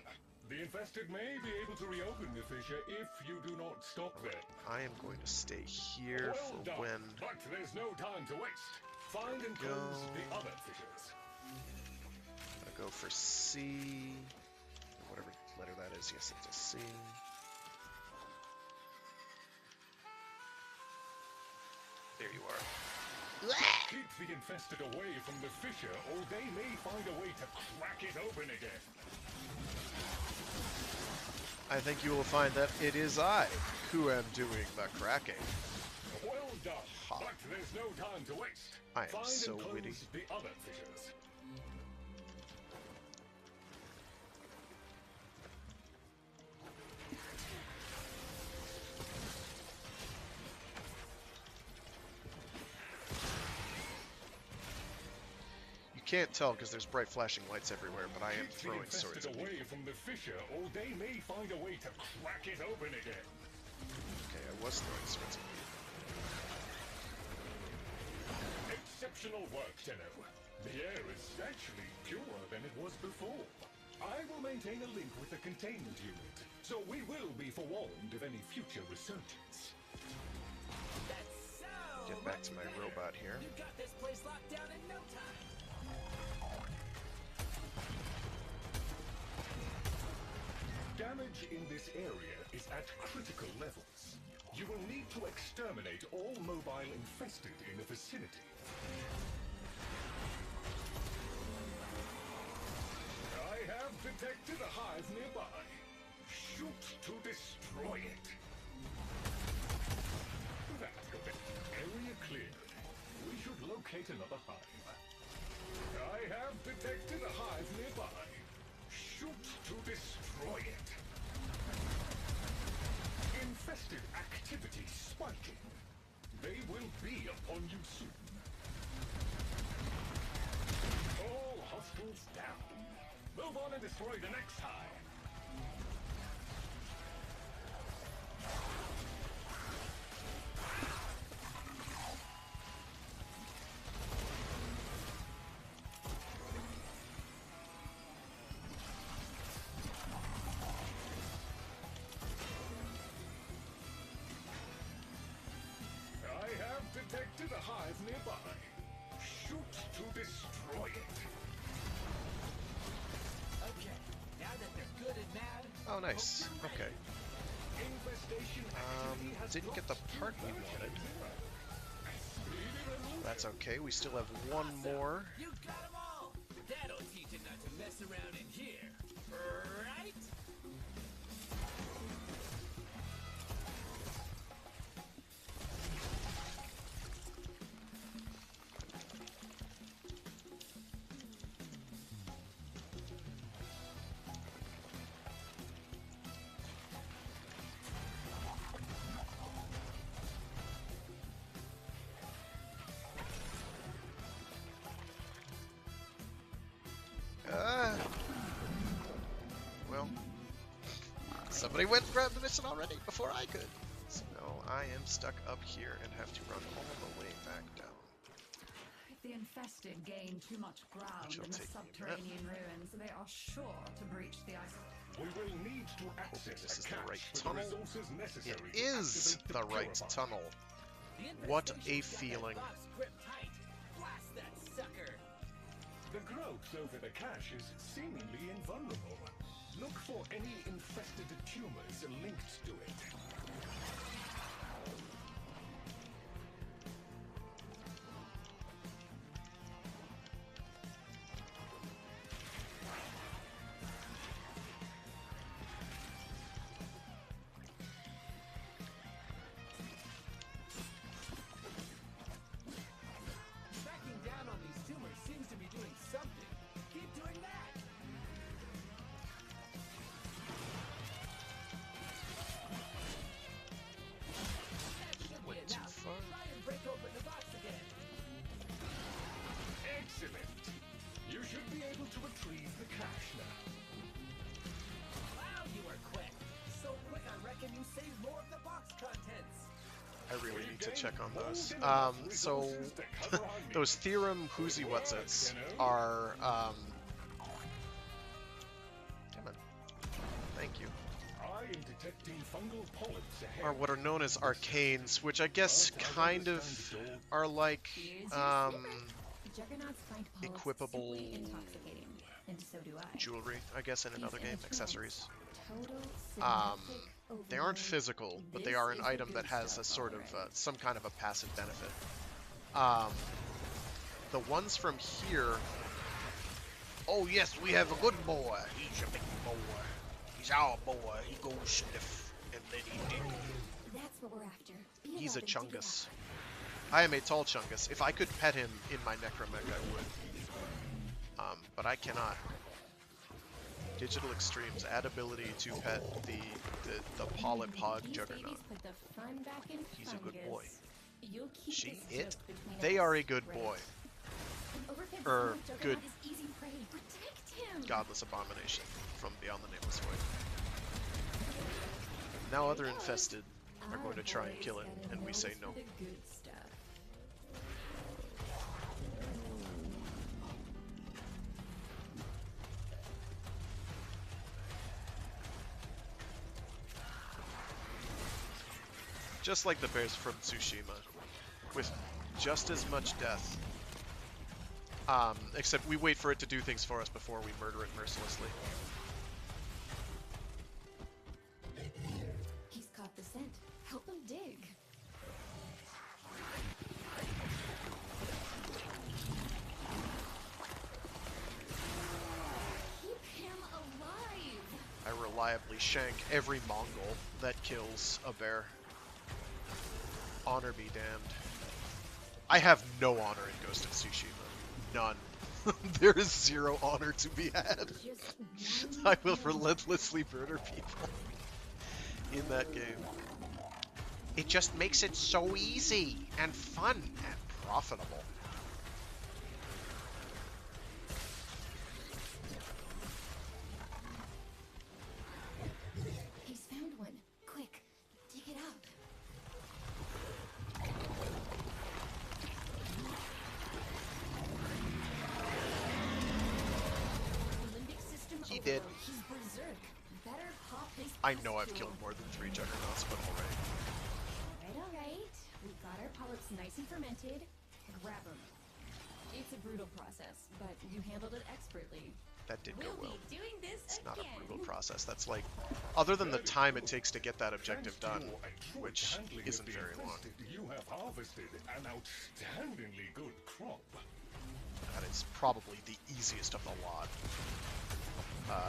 The infested may be able to reopen the fissure if you do not stop them. I am going to stay here Well for done, when... but there's no time to waste. Find and Go. close the other fissures. I'll go for C, or whatever letter that is. Yes, it's a C. There you are. Keep the infested away from the fissure, or they may find a way to crack it open again. I think you will find that it is I who am doing the cracking. Well done, Ha. but there's no time to waste. I am Find so and close witty. the other fissures. You can't tell because there's bright flashing lights everywhere, but I am Keep throwing the swords infested at away people. from the fissure, or they may find a way to crack it open again. Okay, I was throwing swords at people. Exceptional work, Tenno. The air is actually purer than it was before. I will maintain a link with the containment unit, so we will be forewarned of any future resurgence. That's so Get back to much my better. robot here. You got this place locked down in no time. Damage in this area is at critical levels. You will need to exterminate all mobile infested in the vicinity. I have detected a hive nearby. Shoot to destroy it. That's good. Area cleared. We should locate another hive. I have detected a hive nearby. Shoot to destroy it. Infested activity spiking. They will be upon you soon. All hostiles down. Move on and destroy the next hive. Oh, nice. Okay. Didn't get the part we wanted. That's okay. We still have one more. You got 'em all. That'll teach you not to mess around in here, right? Well, somebody went and grabbed the mission already before I could. So now I am stuck up here and have to run all the way back down. If the infested gain too much ground Which will in the take me a subterranean ruins, they are sure to breach the ice. We will need to access this is a the cache right with tunnel. the resources necessary It to is activate the right purifier. tunnel. The What a infestation's got that feeling. box gripped tight. Blast that sucker. The growth over the cache is seemingly invulnerable. Look for any infested tumors linked to it. Cracking down on these tumors seems to be doing something. Keep doing that. That should be Went too enough. far. Try and break open the box again. Excellent. You should be able to retrieve the cache now. Wow, you are quick. So quick, I reckon you saved more of the box contents. I really need to check on those. More than enough So resources to cover our needs. those theorem whoozy whatsits are come on. Thank you. I am detecting fungal polyps ahead. Are what are known as arcanes, which I guess kind of are like Juggernauts find polyps equipable simply intoxicating, and so do I. jewelry, I guess, in another game, accessories. Total They aren't physical, but they are an item that has a sort of some kind of a passive benefit. The ones from here. Oh yes, we have a good boy. He's a big boy. He's our boy. He goes sniff, and then he dig. That's what we're after. He's a chungus. I am a tall chungus. If I could pet him in my necromech, I would. But I cannot. Digital Extremes, add ability to pet the Polypod Juggernaut. He's a good boy. She, it, they are a good boy. Good godless abomination from beyond the nameless void. Now other infested are going to try and kill it, and we say no. Just like the bears from Tsushima, with just as much death. Except we wait for it to do things for us before we murder it mercilessly. He's caught the scent. Help him dig. Keep him alive. I reliably shank every Mongol that kills a bear. Honor be damned. I have no honor in Ghost of Tsushima. None. There is zero honor to be had. I will relentlessly murder people in that game. It just makes it so easy and fun and profitable. He's found one. Quick, dig it up. Limbic system He did. overload. He's berserk. Better pop his I know I've pistol. killed more than 3 Juggernauts, but alright. All right. We've got our polyps nice and fermented. Grab them. It's a brutal process, but you handled it expertly. That did go We'll well. be doing this It's not again. a brutal process. That's like, other than the time it takes to get that objective done, which isn't very long. You have harvested an outstandingly good crop. That is probably the easiest of the lot.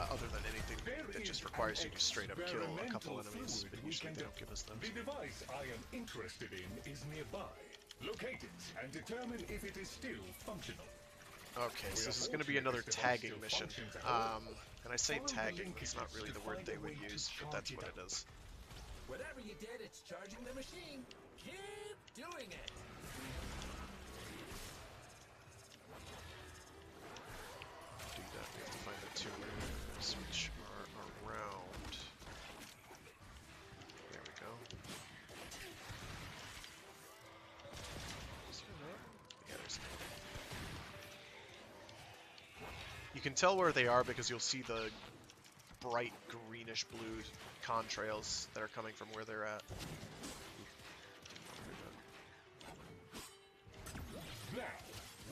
Other than anything that just requires you to straight up kill a couple enemies, but usually they don't give us those. The device I am interested in is nearby. Locate it and determine if it is still functional. Okay, so this is going to be another tagging mission. And I say tagging, it's not really the word they would use, but that's what it is. Whatever you did, it's charging the machine. Keep doing it. Do that, we have to find the two areas which are around. There we go. Is there a map? Yeah, there's a map. You can tell where they are because you'll see the bright greenish blue contrails that are coming from where they're at. Now,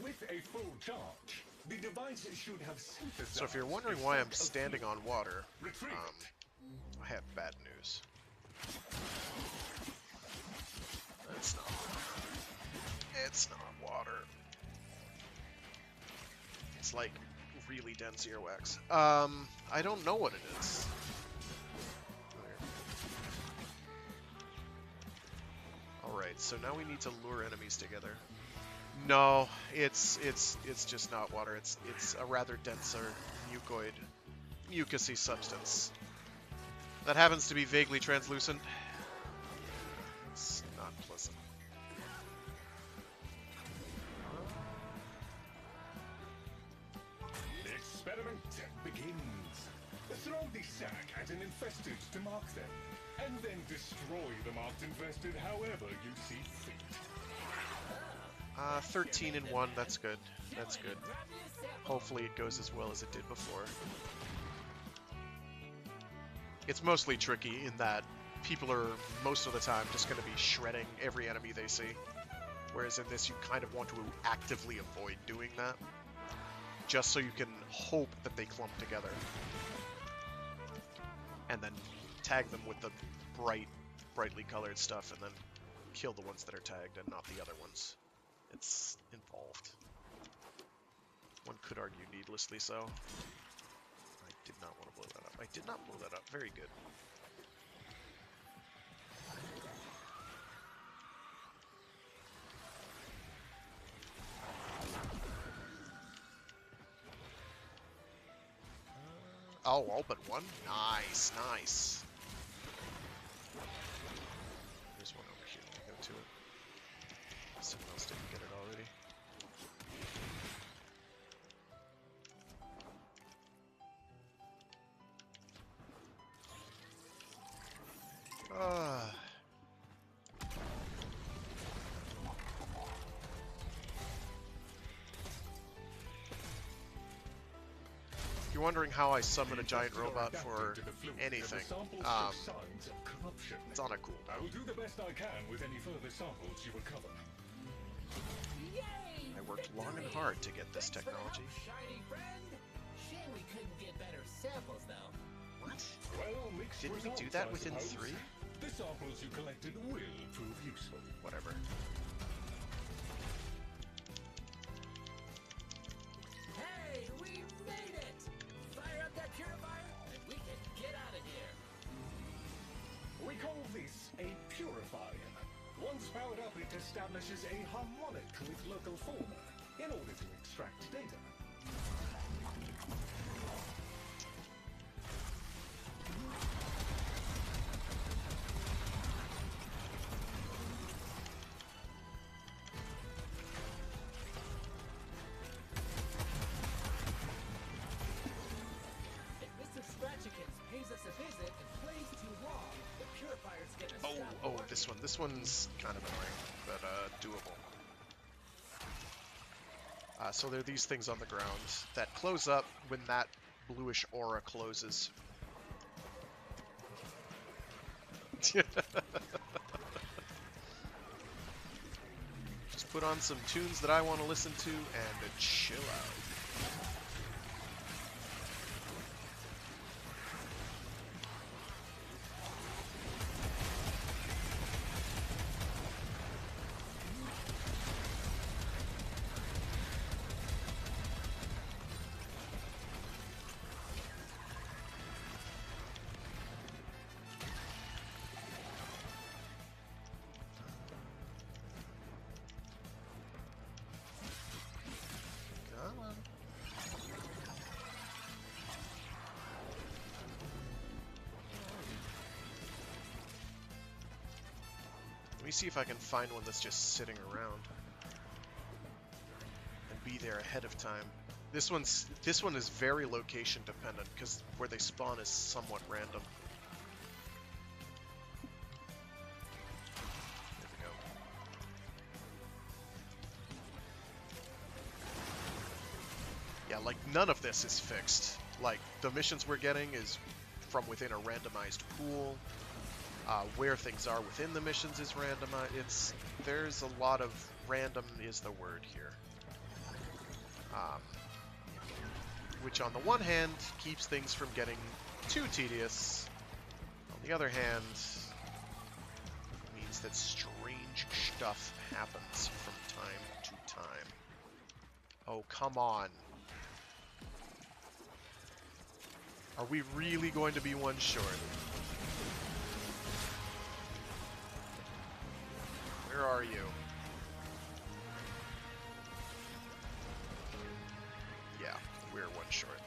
with a full charge, the device should have synthesized. So if you're wondering why I'm standing on water, Retrieve I have bad news. It's not. It's not water. It's like really dense earwax. I don't know what it is. Alright, so now we need to lure enemies together. No, it's just not water. It's a rather denser mucoid, mucusy substance that happens to be vaguely translucent. It's not pleasant. The experiment begins. Throw the sack at an infested to mark them, and then destroy the marked infested however you see fit. 13 and 1, that's good. That's good. Hopefully it goes as well as it did before. It's mostly tricky in that people are, most of the time, just going to be shredding every enemy they see. Whereas in this, you kind of want to actively avoid doing that. Just so you can hope that they clump together. And then tag them with the brightly colored stuff, and then kill the ones that are tagged and not the other ones. It's involved. One could argue needlessly so. I did not want to blow that up. I did not blow that up. Very good. Oh, all but one? Nice, nice. There's one over here. Let me go to it. Someone else didn't get it already. If you're wondering how I summon a giant robot for anything, it's on a cooldown. I will do the best I can with any further samples you recover. Yay! I worked long and hard to get this Thanks for the help, technology. shiny friend. Shame we couldn't get better samples though. What? Well, mixed Didn't we do results, that I within suppose. 3? The samples you collected will prove useful. Whatever. Hey, we made it! Fire up that purifier, and we can get out of here. We call this a purifier. Once powered up, it establishes a harmonic with local fauna in order to extract data. If Mr. Scratchikins pays us a visit and plays too long, the purifier's gonna stop Oh, working. this one's kind of annoying, but doable. So there are these things on the ground that close up when that bluish aura closes. Just put on some tunes that I want to listen to, and chill out. Let me see if I can find one that's just sitting around and be there ahead of time. This one is very location dependent because where they spawn is somewhat random. There we go. Yeah, like none of this is fixed. Like the missions we're getting is from within a randomized pool. Where things are within the missions is randomized. There's a lot of random is the word here. Which on the one hand keeps things from getting too tedious. On the other hand, means that strange stuff happens from time to time. Oh, come on. Are we really going to be one short? Where are you? Yeah, we're one short.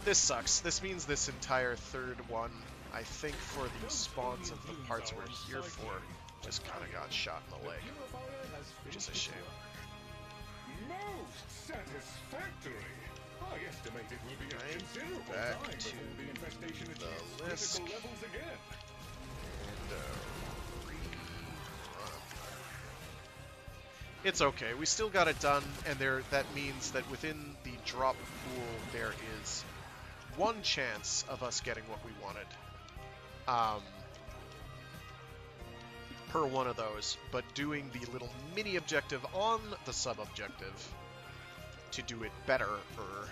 This sucks. This means this entire third one, I think for the spawns of the parts we're here for, just kind of got shot in the leg. Which is a shame. Most satisfactory. I estimate it will be a Right, considerable back time to before the infestation the achieves list. critical levels again. And, it's okay. We still got it done, and that means that within the drop pool there is one chance of us getting what we wanted. Per one of those, but doing the little mini objective on the sub-objective to do it better or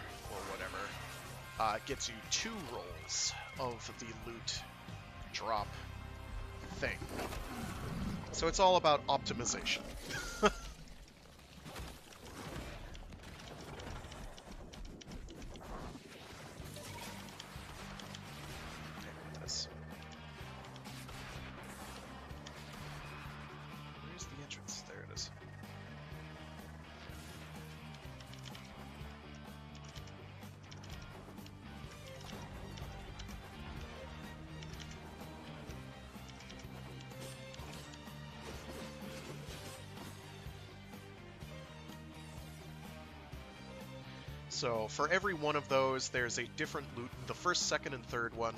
whatever gets you 2 rolls of the loot drop thing. So it's all about optimization. Where's the entrance? There it is. So for every one of those, there's a different loot. The first, second, and third one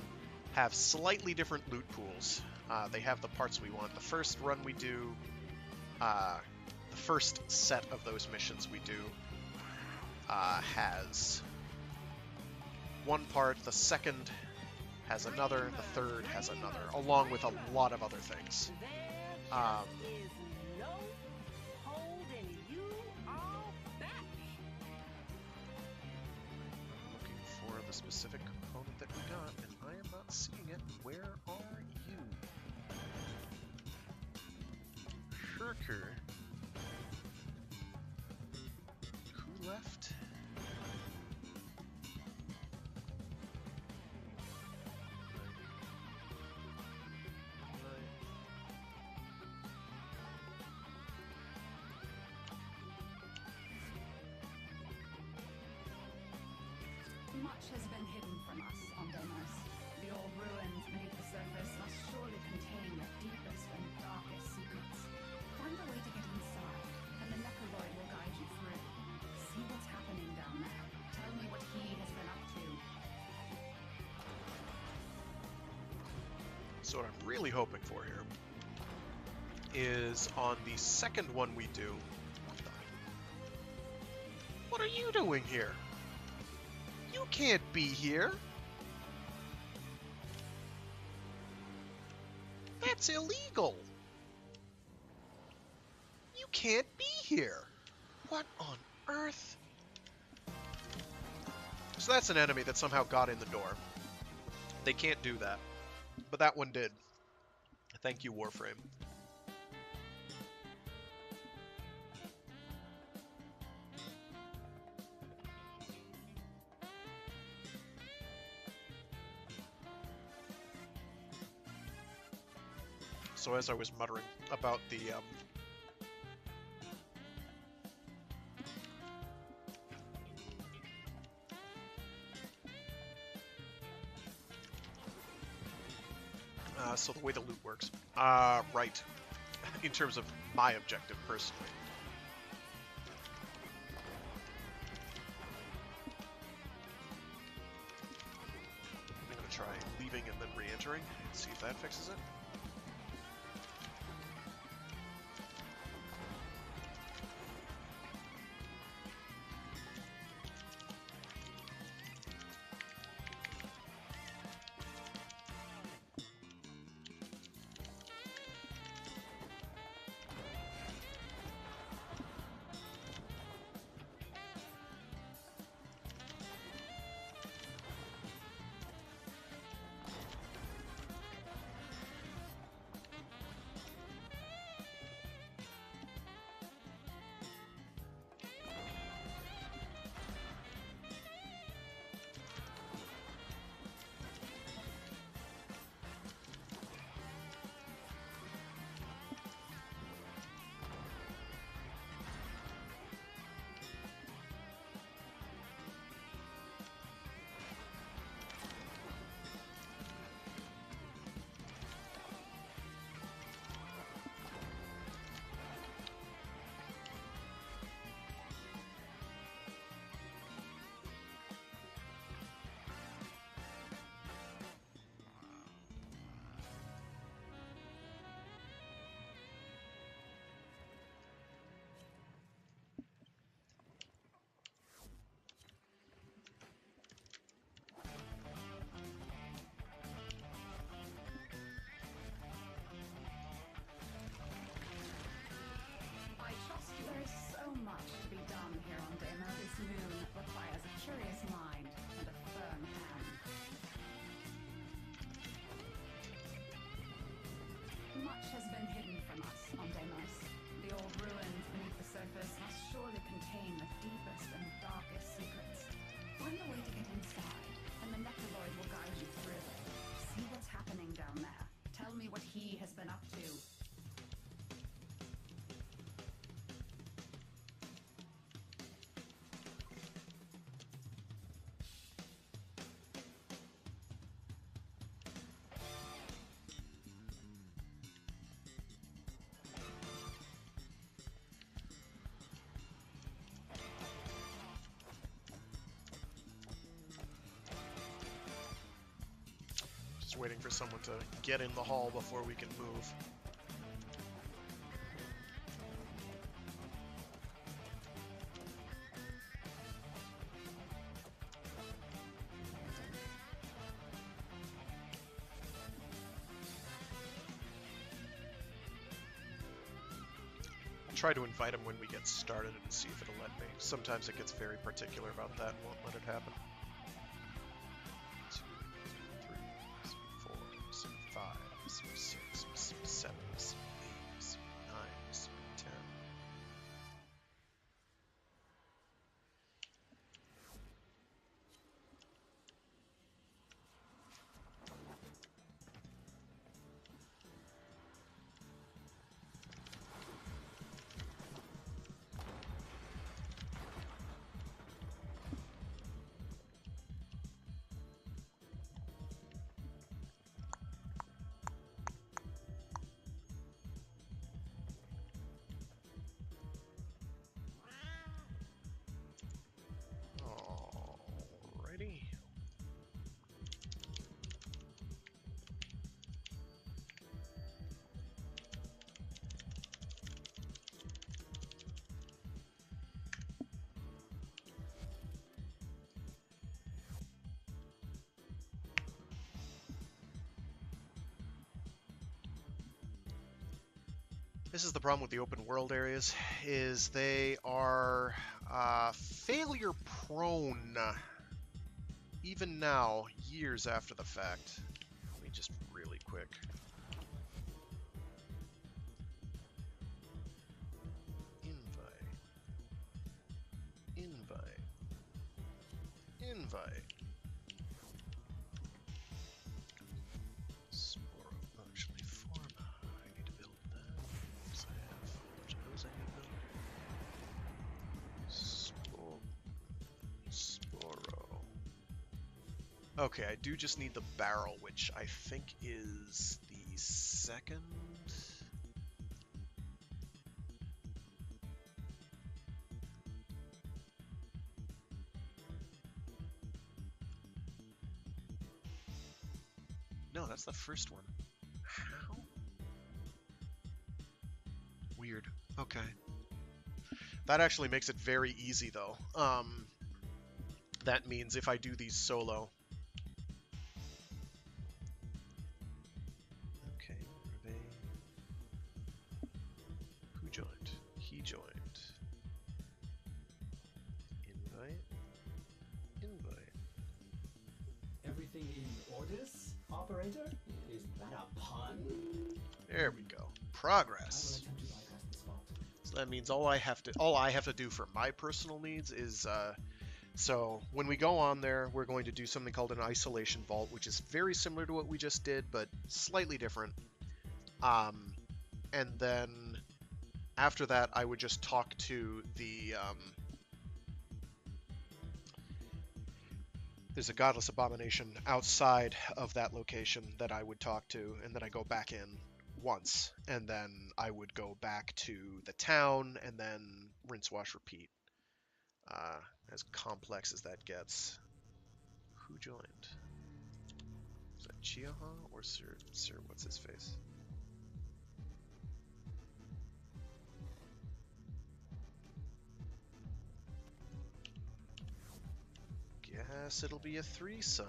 have slightly different loot pools. They have the parts we want. The first run we do, the first set of those missions we do has one part, the second has another, the third has another, along with a lot of other things. Looking for the specific component that we got, and I am not seeing it. Where are you? Shirker. Who left? Much has been hidden from us on Deimos. The old ruins beneath the surface must surely contain the deepest and darkest secrets. Find a way to get inside, and the Necroloid will guide you through. See what's happening down there. Tell me what he has been up to. So what I'm really hoping for here is on the second one we do. What are you doing here? You can't be here. That's illegal. can't be here. What on earth? So that's an enemy that somehow got in the door. They can't do that. But that one did. Thank you, Warframe. So as I was muttering about the so the way the loot works, right, in terms of my objective personally. I'm gonna try leaving and then re-entering, see if that fixes it. I trust there is so much to be done here on Deimos. This moon requires a curious mind and a firm hand. Much has been hidden from us on Deimos. The old ruins beneath the surface must surely contain the deepest and darkest secrets. Find a way to get inside, and the Necroloid will guide you through. See what's happening down there. Tell me what he has been up to. Just waiting for someone to get in the hall before we can move. Try to invite him when we get started and see if it'll let me. Sometimes it gets very particular about that and won't let it happen. 2, 3, 4, 5, 6, 7, 8, 9, 10. This is the problem with the open world areas, is they are failure prone, even now, years after the fact. Let me just really quick. Invite. Sporo actually form. I need to build that. Because I have a bunch of those I need to build. Sporo. Okay, I do just need the barrel, which I think is the second. No, that's the first one. How? Weird. Okay. That actually makes it very easy, though. That means if I do these solo... Okay, Riven. Who joined? He joined. Invite. Everything in orders, operator? Is that a pun? There we go. I Progress. will attempt to bypass the spot. So that means all I have to do for my personal needs is so when we go on there, we're going to do something called an isolation vault, which is very similar to what we just did, but slightly different. And then after that, I would just talk to the there's a godless abomination outside of that location that I would talk to, and then I go back in once, and then I would go back to the town, and then rinse, wash, repeat. As complex as that gets. Who joined? Is that Chiaha or Sir what's his face? Guess it'll be a threesome.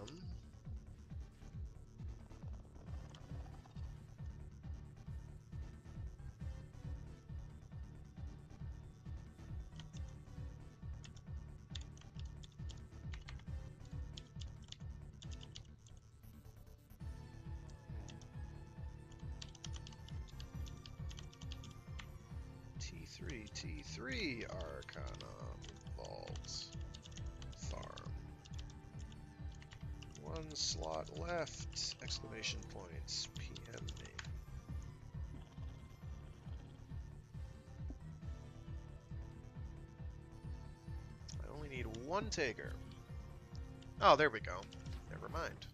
T3 Arcana Vault Farm. 1 slot left! Exclamation points. PM me. I only need 1 taker. Oh, there we go. Never mind.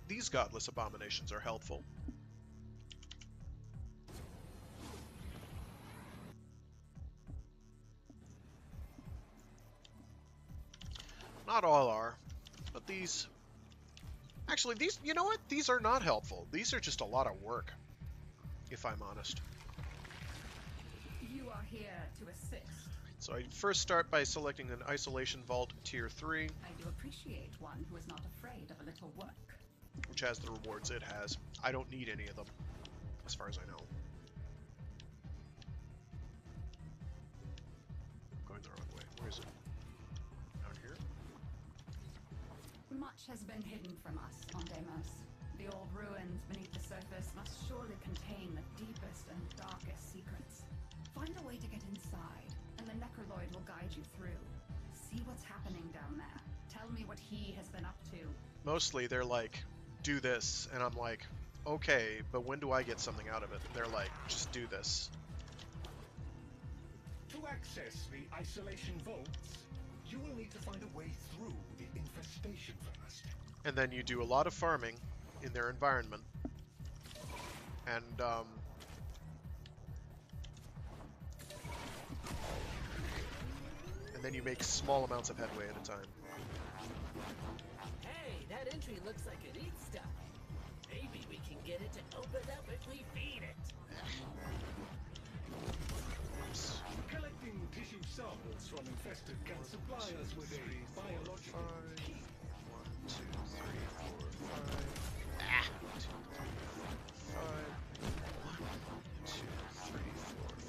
These godless abominations are helpful. Not all are, but these... Actually, these, you know what? These are not helpful. These are just a lot of work, if I'm honest. You are here to assist. So I first start by selecting an isolation vault tier 3, I do appreciate one who is not afraid of a little work. which has the rewards it has. I don't need any of them, as far as I know. I'm going the wrong way. Where is it? Out here? Much has been hidden from us on Deimos. The old ruins beneath the surface must surely contain the deepest and darkest secrets. Find a way to get inside, and the Necroloid will guide you through. See what's happening down there. Tell me what he has been up to. Mostly they're like, do this, and I'm like, okay, but when do I get something out of it? They're like, just do this. To access the isolation vaults, you will need to find a way through the infestation first. And then you do a lot of farming in their environment. And, and then you make small amounts of headway at a time. Hey, that entry looks like it eats stuff. Maybe we can get it to open up if we feed it. Collecting tissue samples from infested can supply us with a biological key. 1, 2, 3, 4,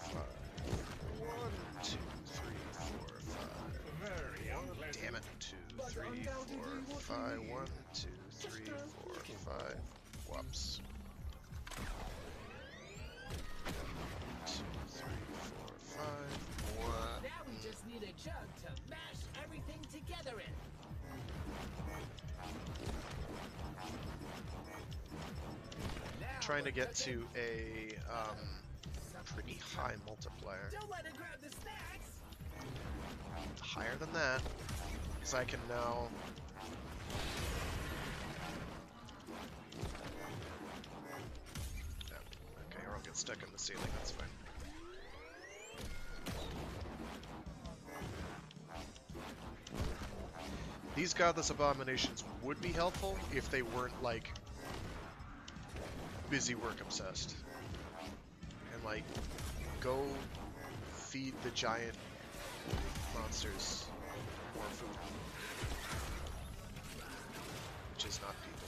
5. 1, 2, 3, 4, 5. Very unpleasant. Damn it. 2, 3, 4, 5. 1, 2, 3, 4, 5. Whoops. 2, 3, 4, 5. 1. Now we just need a jug to mash everything together in. Now Trying to we're get cooking. to a pretty high multiplier. Don't let her grab the snacks. Higher than that, because I can now. Yeah, okay, or I'll get stuck in the ceiling. That's fine. These godless abominations would be helpful if they weren't like busy work obsessed and like go feed the giant monsters more food, which is not people.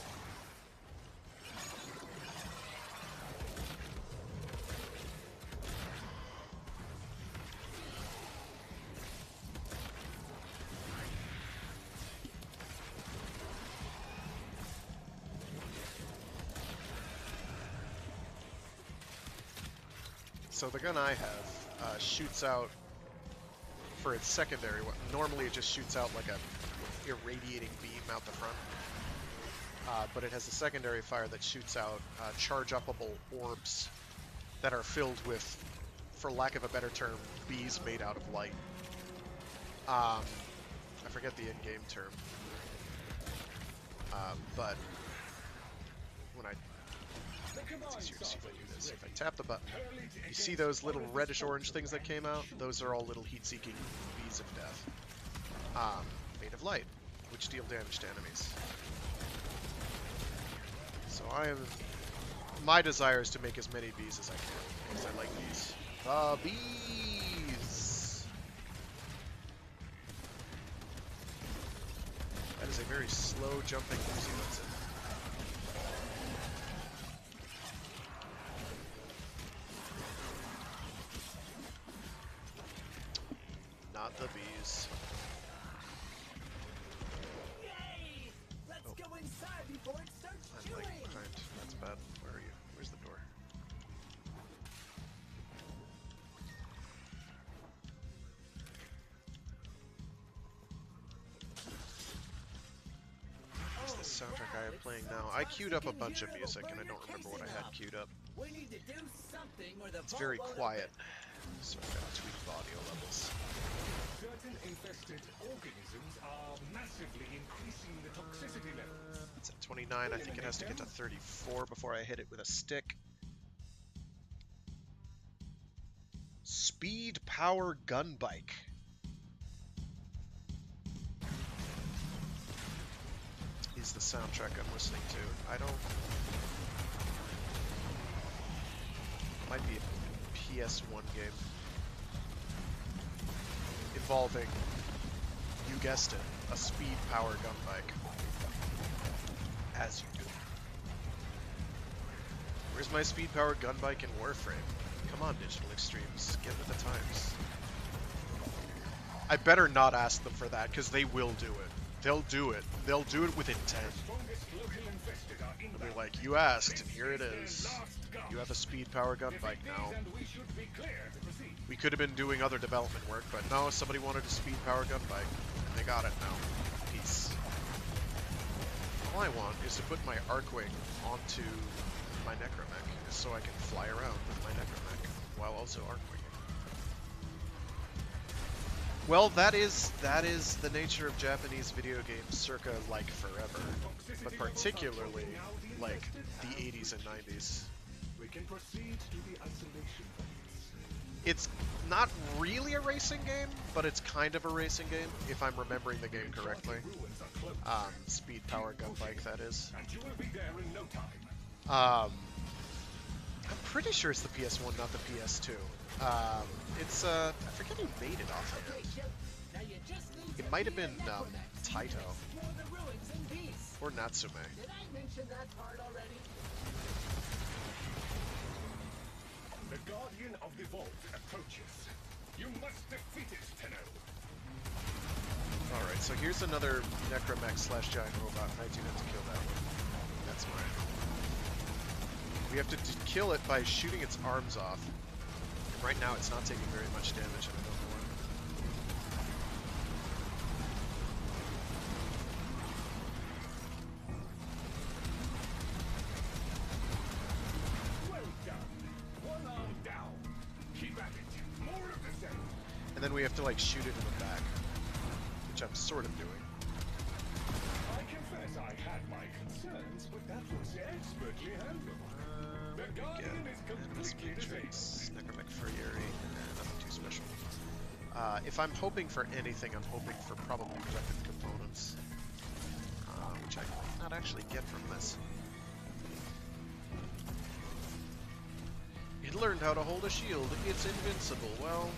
So the gun I have shoots out for its secondary. Normally it just shoots out like a irradiating beam out the front, but it has a secondary fire that shoots out charge-upable orbs that are filled with, for lack of a better term, bees made out of light. I forget the in-game term, but when I it's easier to see if I do this. If I tap the button, you see those little reddish-orange things that came out? Those are all little heat-seeking bees of death. Made of light, which deal damage to enemies. So my desire is to make as many bees as I can, because I like bees. The bees! That is a very slow-jumping Uzi Hudson. Not the bees. Yay! Let's go inside before it starts I'm chewing. lagging behind. That's bad. Where are you? Where's the door? What's the soundtrack I have playing now? I queued up a bunch of music and I don't remember what I had queued up. We need to do something or the It's very vault won't quiet, open. so I've got to tweak the audio levels. Certain infested organisms are massively increasing the toxicity levels. It's at 29. I think it has to get to 34 before I hit it with a stick. Speed Power Gun Bike. Is the soundtrack I'm listening to. I don't... Might be a PS1 game. Involving, you guessed it, a speed power gun bike. As you do. Where's my speed power gun bike in Warframe? Come on, Digital Extremes, get with the times. I better not ask them for that, because they will do it. They'll do it. They'll do it with intent. Strongest local infested are They'll inbound. be like, you asked, and here it This is. their last gun. You have a speed power gun bike now. And we should be clear to proceed. We could have been doing other development work, but no, somebody wanted a speed power gun bike, and they got it now. Peace. All I want is to put my Arcwing onto my Necromech, so I can fly around with my Necromech, while also Arcwinging. Well, that is the nature of Japanese video games circa like forever, but particularly like the 80s and 90s. We can proceed to the isolation phase. It's not really a racing game, but it's kind of a racing game, if I'm remembering the game correctly. Speed Power Gun Bike, that is. And you will be there in no time. I'm pretty sure it's the PS1, not the PS2. It's, I forget who made it offhand. Okay, Chip. Now you just need It to might have be been, in Necromax. Taito. Explore the ruins in peace. Or Natsume. Did I mention that part already? The Guardian of the Vault approaches. You must defeat it, Tenno. Alright, so here's another Necromech / giant robot, and I do have to kill that one. That's mine. We have to kill it by shooting its arms off. And right now it's not taking very much damage, and I don't know why. Well done. One arm down. Keep at it. More of the same. And then we have to like shoot it in the back, which I'm sort of doing. I confess I had my concerns, but that was expertly handled. The Guardian is completely disabled. Necromech Fury, nothing too special. If I'm hoping for anything, I'm hoping for probably weapon components, which I might not actually get from this. It learned how to hold a shield. It's invincible. Well,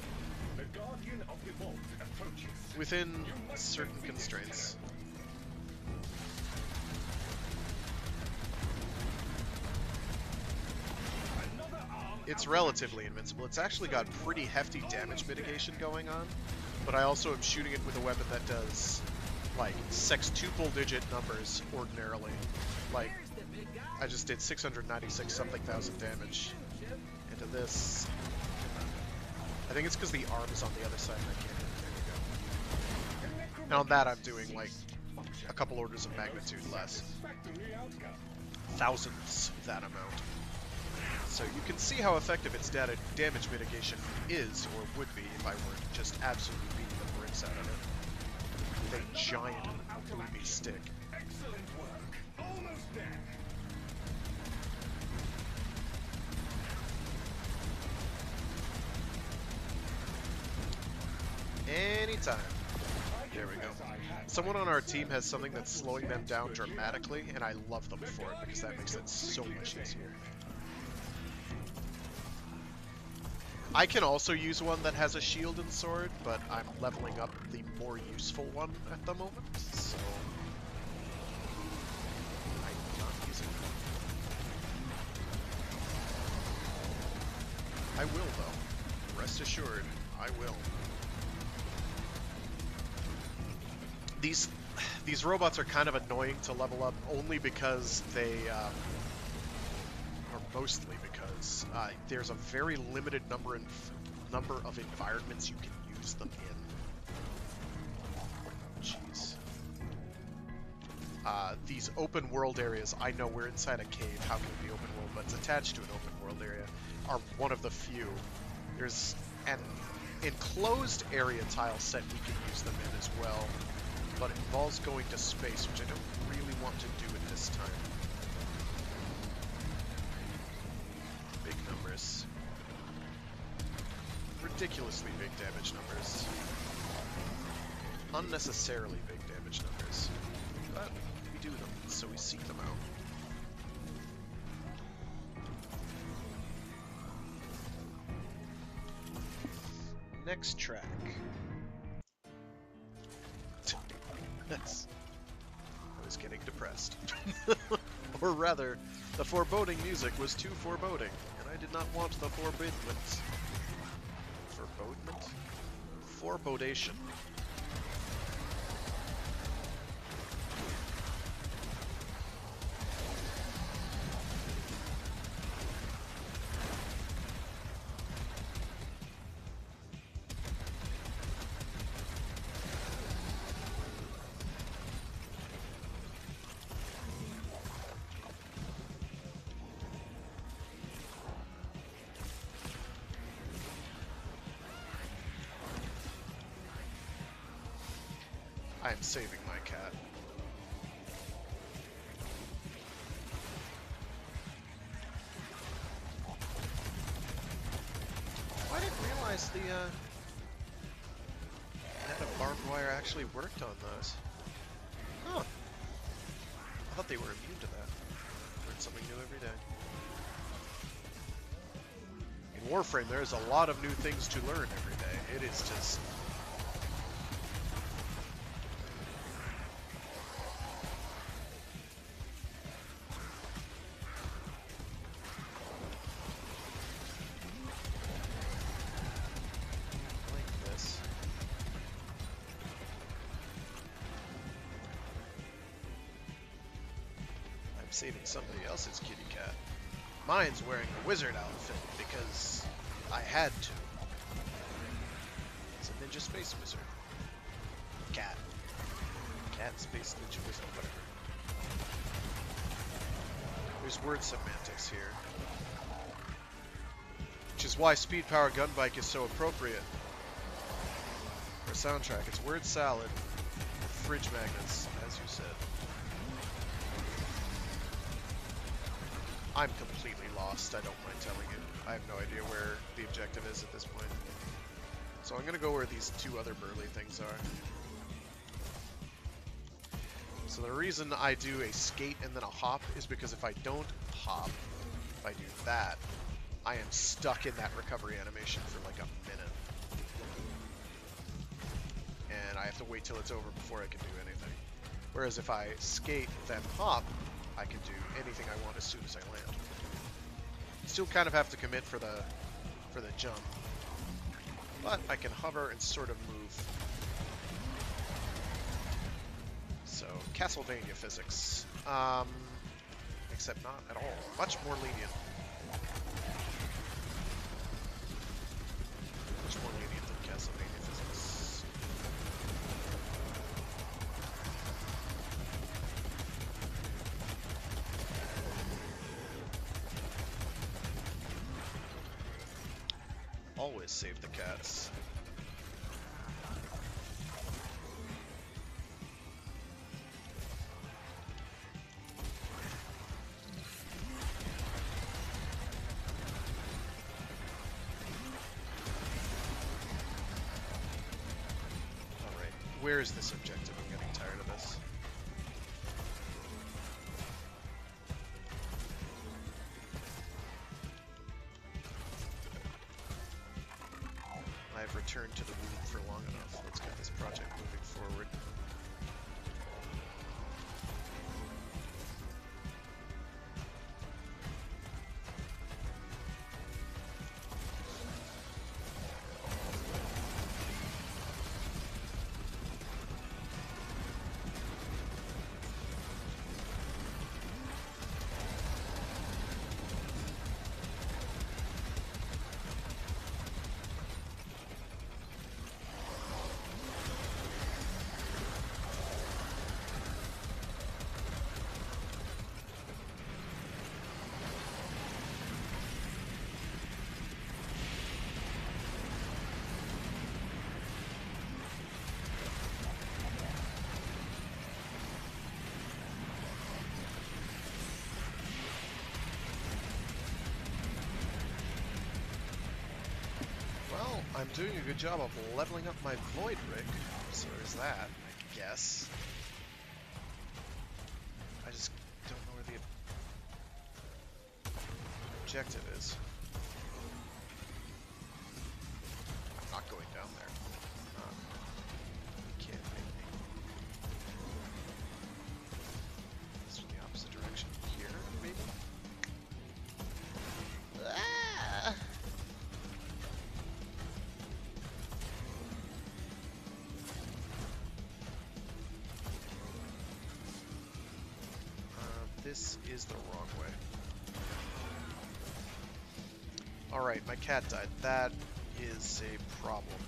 The Guardian of the Vault approaches. within certain constraints. Another arm. It's relatively invincible. It's actually got pretty hefty damage mitigation going on, but I also am shooting it with a weapon that does, like, sextuple digit numbers ordinarily. Like, Here's the big guy. I just did 696 something thousand damage Chip. into this. I think it's because the arm is on the other side and I can't hit it. There we go. And on that I'm doing, like, a couple orders of magnitude less. Satisfactory outcome. Thousandths of that amount. So you can see how effective its damage mitigation is, or would be, if I were just absolutely beating the bricks out of it with a giant boomy stick. Excellent work. Almost there. Anytime. There we go. Someone on our team has something that's slowing them down dramatically, and I love them for it because that makes it so much easier. I can also use one that has a shield and sword, but I'm leveling up the more useful one at the moment, so I'm not using it. I will, though. Rest assured, I will. These robots are kind of annoying to level up only because they, or mostly because there's a very limited number of environments you can use them in. Jeez. These open world areas, I know we're inside a cave, how can it be open world, but it's attached to an open world area, are one of the few. There's an enclosed area tile set we can use them in as well, but it involves going to space, which I don't really want to do at this time. Big numbers. Ridiculously big damage numbers. Unnecessarily big damage numbers. But we do them, so we seek them out. Next track. I was getting depressed. Or rather, the foreboding music was too foreboding, and I did not want the forebodement. Forebodement? Forebodation. I'm saving my cat. I didn't realize the net of barbed wire actually worked on those. Huh. I thought they were immune to that. Learn something new every day. In Warframe, there's a lot of new things to learn every day. It is just... like this. I'm saving somebody else's kitty cat. Mine's wearing a wizard outfit because I had to. It's a ninja space wizard. Cat. Cat space ninja wizard, whatever. There's word semantics here. Which is why Speed Power Gun Bike is so appropriate for a soundtrack. It's word salad, fridge magnets, as you said. I'm completely lost, I don't mind telling you. I have no idea where the objective is at this point. So I'm gonna go where these two other burly things are. So the reason I do a skate and then a hop is because if I don't hop, if I do that, I am stuck in that recovery animation for like a minute. And I have to wait till it's over before I can do anything. Whereas if I skate, then hop, I can do anything I want as soon as I land. Still kind of have to commit for the jump, but I can hover and sort of move. So Castlevania physics, except not at all. Much more lenient. Much more lenient than Castlevania physics. Always save the cats. Alright, where is this objective? I'm getting tired of this. I've returned to the room for long enough. Let's get this project moving forward. I'm doing a good job of leveling up my Void Rig, so there's that, I guess. I just don't know where the objective is. I'm not going down there. You can't make me. It's from the opposite direction. Here, maybe? Ah! This is the wrong way. Alright, my cat died. That is a problem.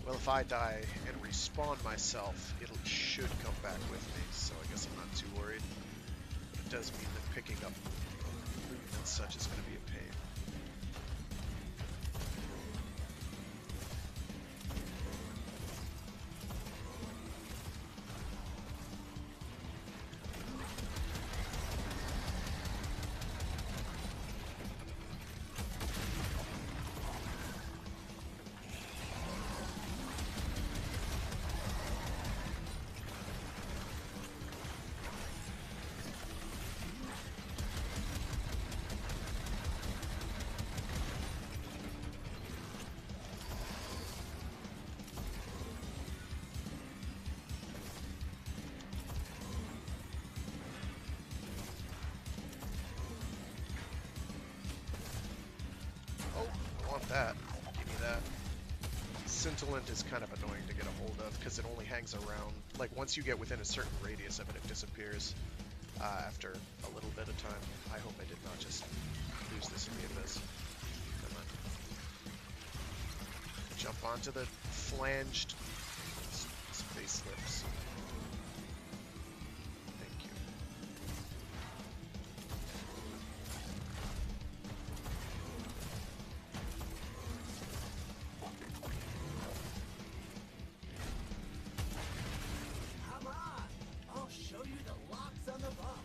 Well, if I die and respawn myself, it should come back with me, so I guess I'm not too worried. It does mean that picking up loot and such is going to be a pain. want that. Give me that. Scintillant is kind of annoying to get a hold of because it only hangs around. Like, once you get within a certain radius of it, it disappears after a little bit of time. I hope I did not just lose this in the abyss. Come on. Jump onto the flanged space lips. Thank you. Come on! I'll show you the locks on the vault.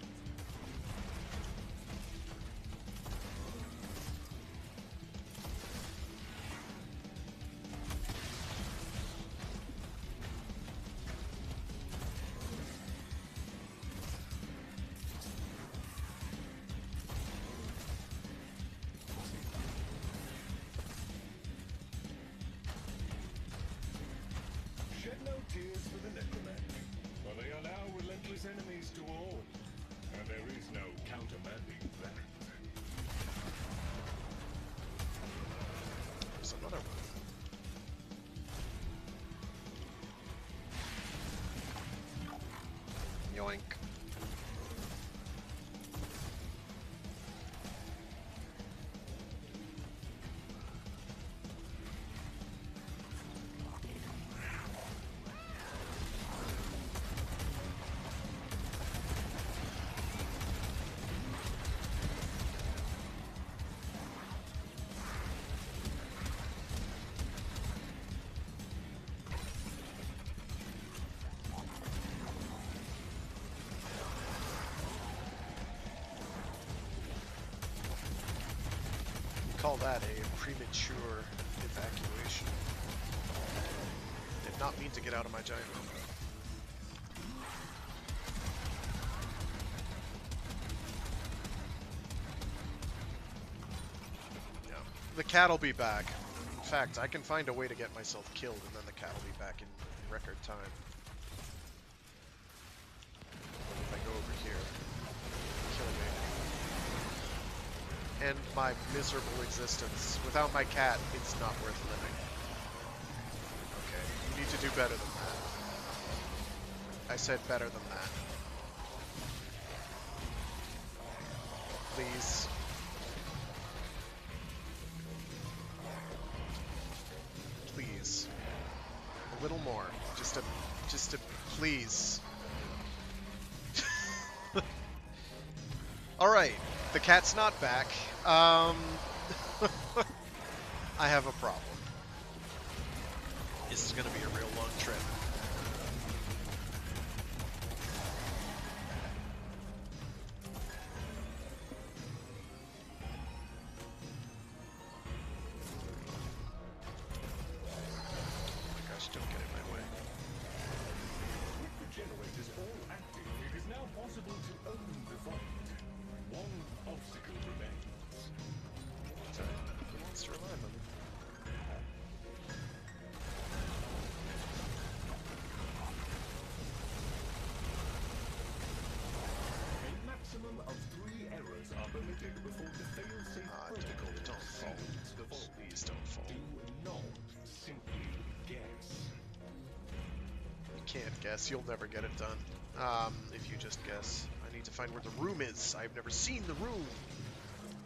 Shed no tears for the necromancy, for they are now relentless enemies to all, and there is no countermanding that. There's another one. Yoink. Call that a premature evacuation. Did not mean to get out of my giant robot. Yeah. The cat'll be back. In fact, I can find a way to get myself killed and then the cat'll be back in record time. If I go over here, kill me. End my miserable existence. Without my cat, it's not worth living. Okay, you need to do better than that. I said better than that. Please. Please. A little more. Just a please. Alright. The cat's not back. I have a problem. This is gonna be a real long trip. Oh my gosh, don't get in my way. With the generators all active, it is now possible to own the vault. One obstacle remains. Sorry, who wants to remind them? A maximum of 3 errors are permitted before the fail-safe protocol Don't fall. seals the vault. Please don't fall. Do not simply guess. You can't guess. You'll never get it done. If you just guess. I need to find where the room is. I've never seen the room.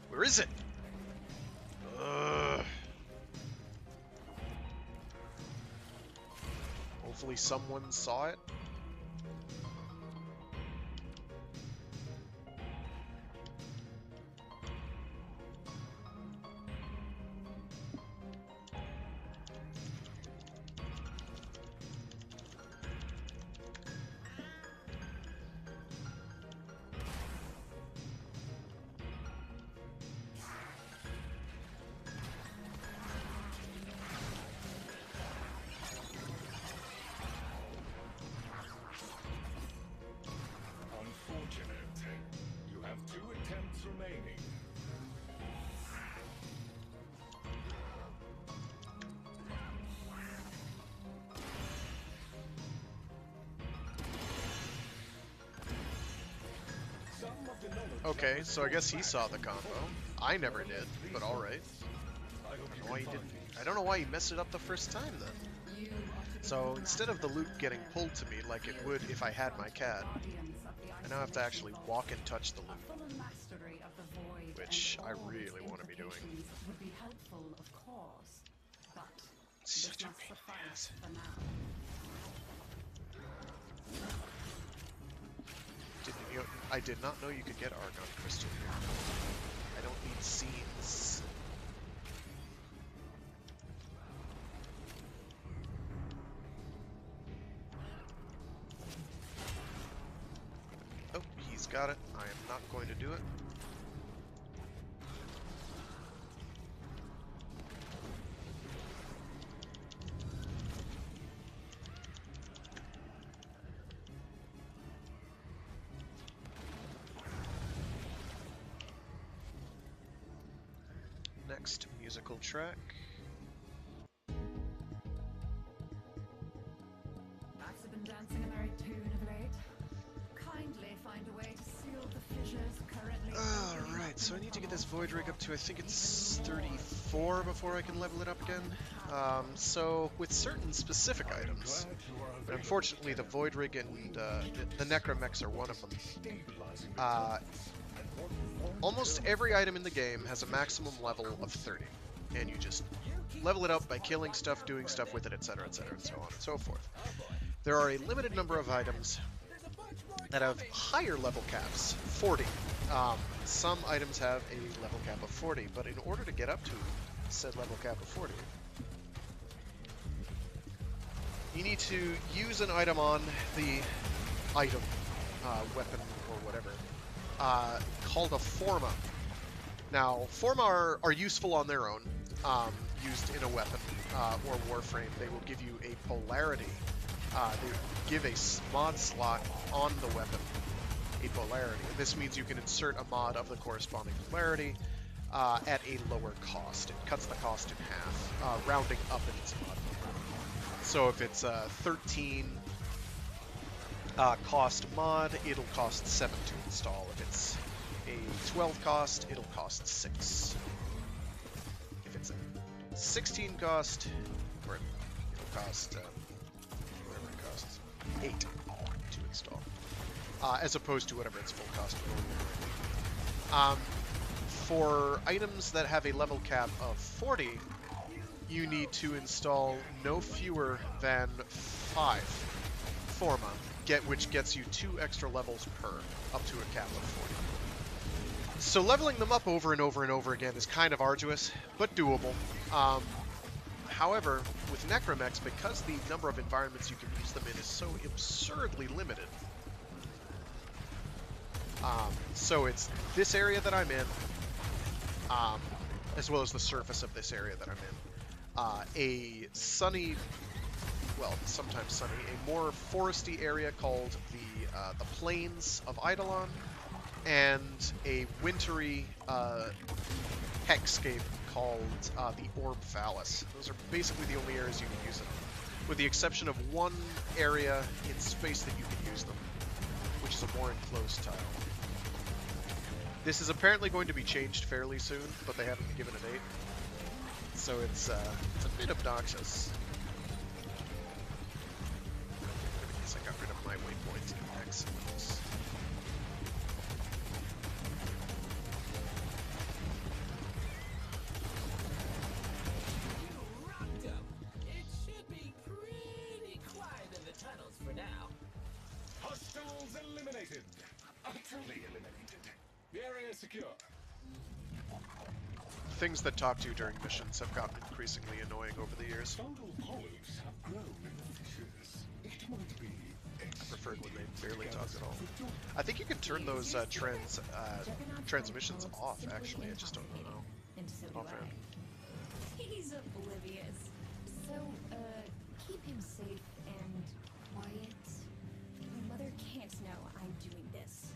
Where is it? Ugh. Hopefully someone saw it. Unfortunate. You have 2 attempts remaining. Some of the knowledge Okay, so I guess he saw the combo. I never did, but alright. I don't know why you messed it up the first time then. So instead of the loot getting pulled to me like it would if I had my cat, I now have to actually walk and touch the loot, which I really want to be doing. Such a pain in the ass. I did not know you could get Argon Crystal here. I don't need scenes. Oh, he's got it. I am not going to do it. Next musical track. Bats have been dancing a merry tune of late. Kindly find a way to seal the fissures currently. Alright, so I need to get this Void Rig up to, I think it's 34 before I can level it up again. So, with certain specific items, but unfortunately the Void Rig and the Necromechs are one of them. Almost every item in the game has a maximum level of 30, and you just level it up by killing stuff, doing stuff with it, etc., etc., and so on and so forth. There are a limited number of items that have higher level caps, 40. Some items have a level cap of 40, but in order to get up to said level cap of 40, you need to use an item on the item, weapon, or whatever, called a Forma. Now, Forma are useful on their own, used in a weapon or Warframe. They will give you a polarity. They give a mod slot on the weapon, a polarity. And this means you can insert a mod of the corresponding polarity at a lower cost. It cuts the cost in half, rounding up in its mod. So if it's a 13 cost mod, it'll cost 7 to install. If it's a 12 cost, it'll cost 6. If it's a 16 cost, or it'll cost whatever it costs, 8 to install, as opposed to whatever its full cost will be. For items that have a level cap of 40, you need to install no fewer than 5 Forma, which gets you 2 extra levels per, up to a cap of 40. So leveling them up over and over and over again is kind of arduous, but doable. However, with Necromechs, because the number of environments you can use them in is so absurdly limited, so it's this area that I'm in, as well as the surface of this area that I'm in. A sunny, well, sometimes sunny, a more foresty area called the Plains of Eidolon, and a wintry hexscape called the Orb Phallus. Those are basically the only areas you can use them, with the exception of one area in space that you can use them, which is a more enclosed tile. This is apparently going to be changed fairly soon, but they haven't given a date, so it's a bit obnoxious. I guess I got rid of my waypoints in X. You rocked 'em. It should be pretty quiet in the tunnels for now. Hostiles eliminated. Utterly eliminated. The area is secure. Things that talk to you during missions have gotten increasingly annoying over the years. Fungal polyps have grown in the fissures. It might be. I preferred when they barely talked at all. I think you can turn those transmissions off, actually. I just don't know how. Offhand. He's oblivious. So, keep him safe and quiet. My mother can't know I'm doing this.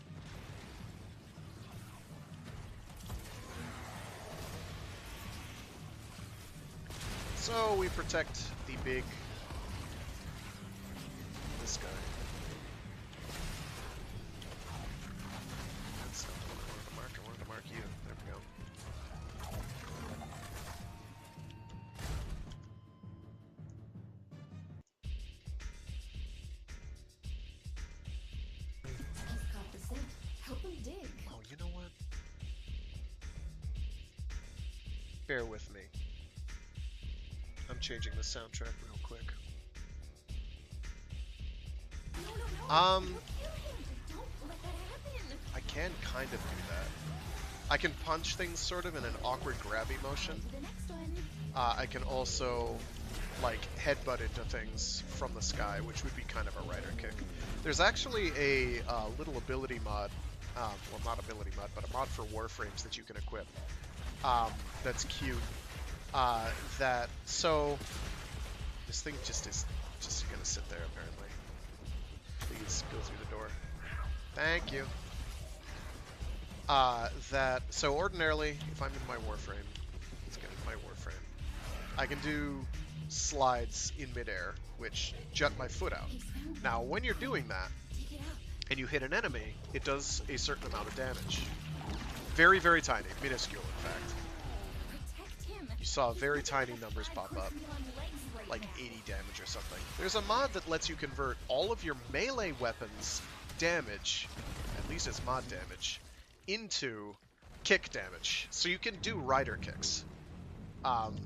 So we protect the big... this guy. That's not the one I wanted to mark. I wanted to mark you. There we go. Bear with me. I'm changing the soundtrack real quick. No, don't kill him. Don't let that happen. I can kind of do that. I can punch things sort of in an awkward grabby motion. On to the next one. I can also like headbutt into things from the sky, which would be kind of a rider kick. There's actually a little ability mod, well, not ability mod, but a mod for Warframes that you can equip. That's cute. So this thing just gonna sit there apparently. Please go through the door. Thank you. So ordinarily, if I'm in my Warframe, let's get into my Warframe, I can do slides in midair, which jut my foot out. Now, when you're doing that, Take it out. and you hit an enemy, it does a certain amount of damage. Very, very tiny, minuscule in fact. Protect him. You saw very tiny numbers pop up, like Like 80 damage or something. There's a mod that lets you convert all of your melee weapons damage, at least as mod damage, into kick damage. So you can do rider kicks.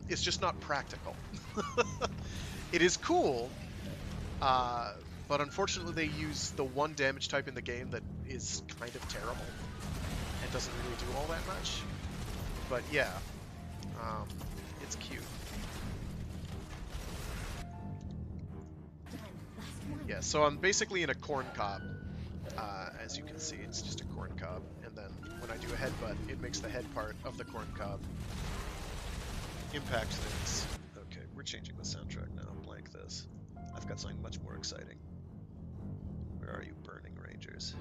It's just not practical. It is cool, but unfortunately they use the one damage type in the game that is kind of terrible and doesn't really do all that much. But yeah, it's cute. Yeah, so I'm basically in a corn cob. As you can see, it's just a corn cob, and then when I do a headbutt, it makes the head part of the corn cob impact things. Okay, we're changing the soundtrack now. Blank this. I've got something much more exciting. Where are you, Burning Rangers?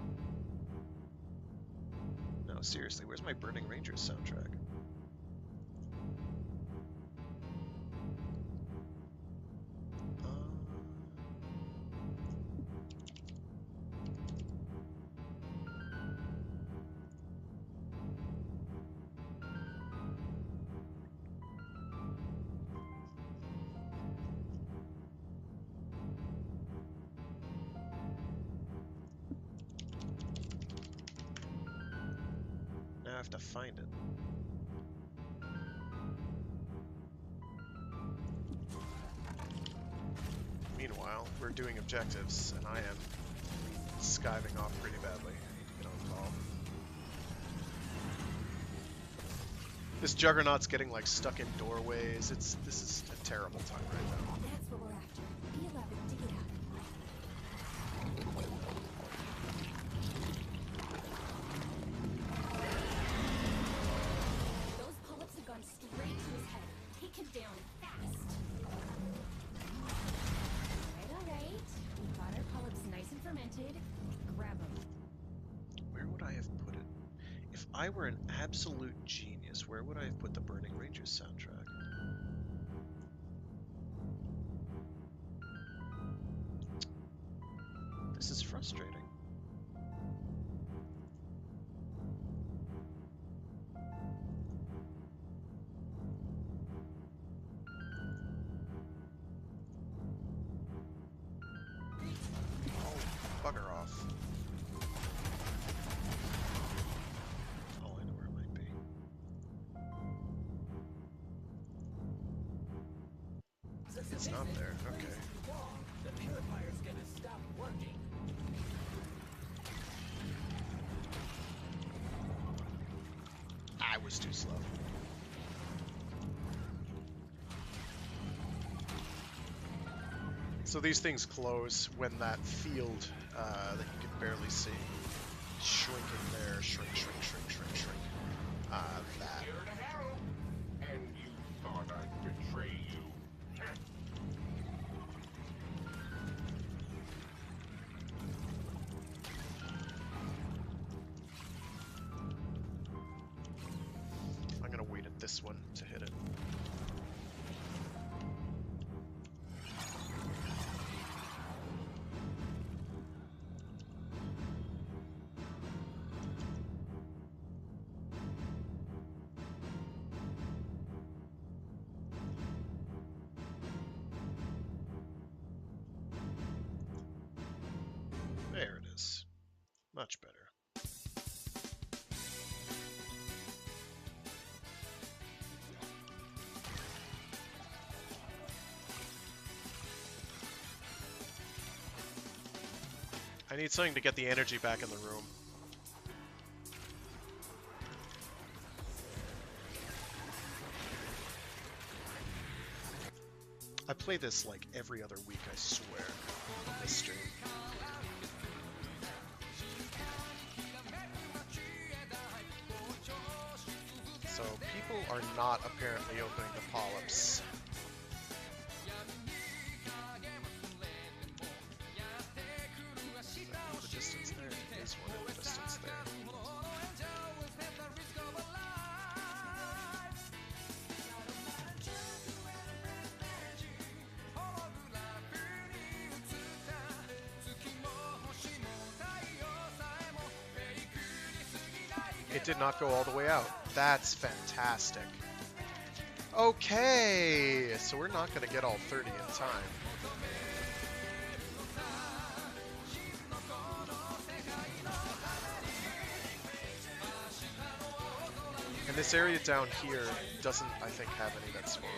No, seriously, where's my Burning Rangers soundtrack? Now I have to find it. Meanwhile, we're doing objectives, and I am skiving off pretty badly. I need to get on call. This Juggernaut's getting like stuck in doorways. This is a terrible time right now. That's what we're after. P11, dig it out. Those polyps have gone straight to his head. Take him down fast. Alright. We've got our polyps nice and fermented. Grab them. Where would I have put it? If I were an absolute genius, where would I have put the Burning Rangers soundtrack? This is frustrating. Oh, bugger off. Oh, I know where it might be. It's not there. Okay. The purifier's gonna stop working. I was too slow. So these things close when that field that you can barely see shrinking there, shrink. That. You're the hero, and you thought I'd betray you. I'm gonna wait at this one to hit it. There it is. Much better. need something to get the energy back in the room. I play this like every other week, I swear, on this stream. So people are not apparently opening the polyps. The distance there is one in the distance there. It did not go all the way out. That's fantastic. Okay, so we're not going to get all 30 in time. And this area down here doesn't, I think, have any that spawn.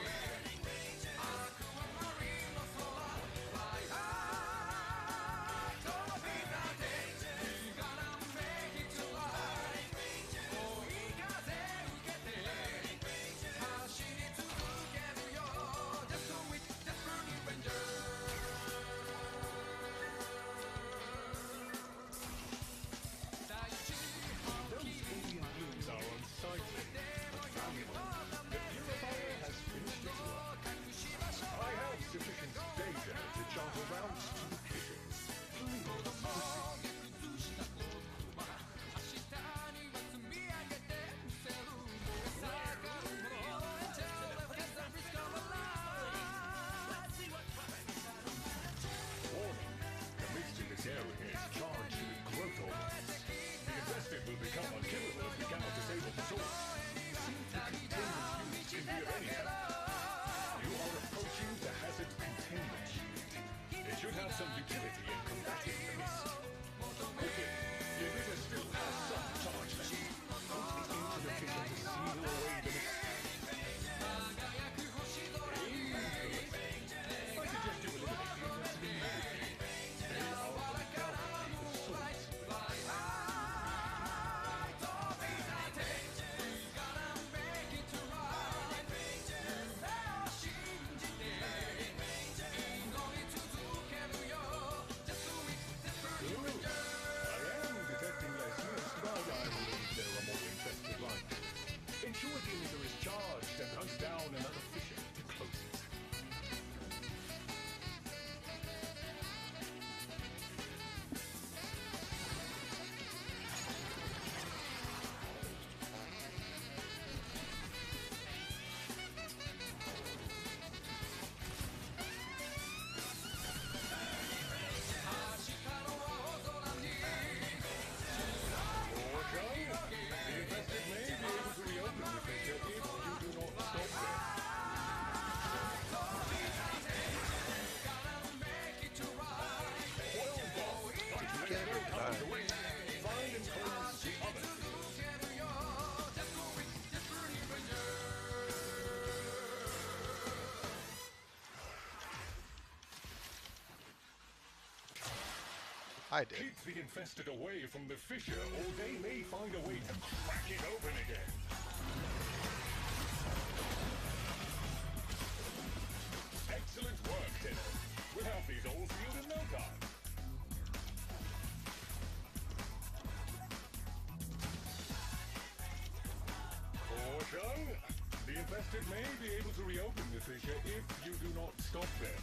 I did. Keep the infested away from the fissure, or they may find a way to crack it open again. Excellent work, Taylor. We'll have these all sealed in no time. Caution! The infested may be able to reopen the fissure if you do not stop them.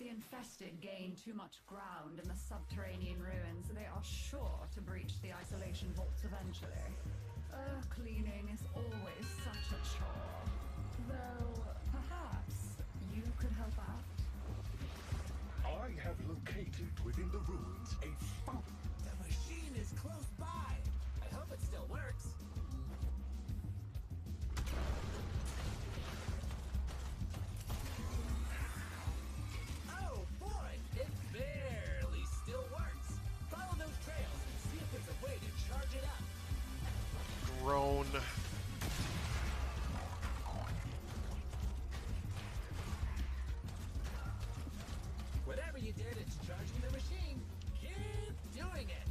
the infested gain too much ground in the subterranean ruins, they are sure to breach the isolation vaults eventually. Cleaning is always such a chore. Though, perhaps you could help out. I have located within the ruins a fountain. The machine is close by. I hope it still works. Oh boy, it barely still works. Follow those trails and see if there's a way to charge it up. Groan. Whatever you did, it's charging the machine. Keep doing it.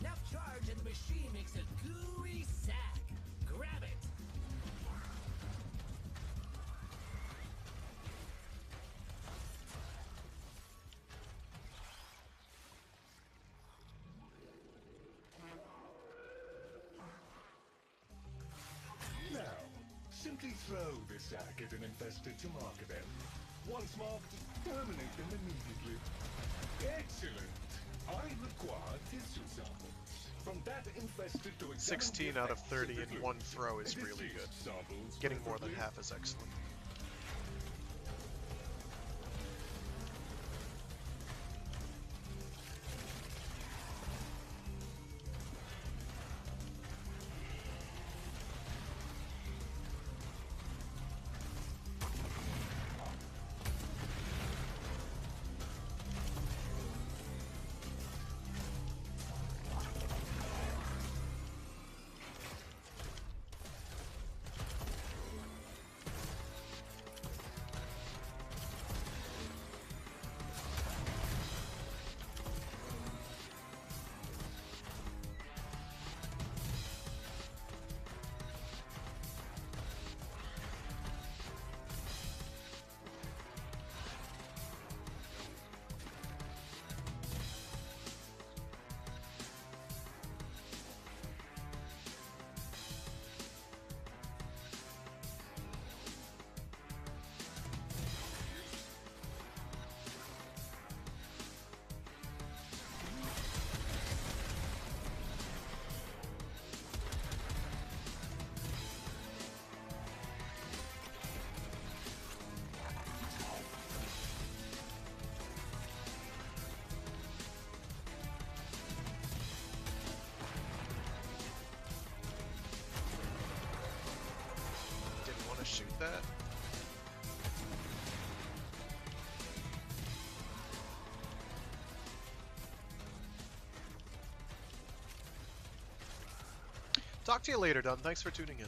Enough charge and the machine makes a gooey sack. Grab it. Now, simply throw the sack at an infested to mark them. Once marked, terminate them immediately. Excellent! I require tissue samples. From that infested to examine 16 the out of effects 30 the in glue. one throw is Deceased really good. samples Getting more than preferably. half is excellent. Didn't want to shoot that. Talk to you later, Dunn. Thanks for tuning in.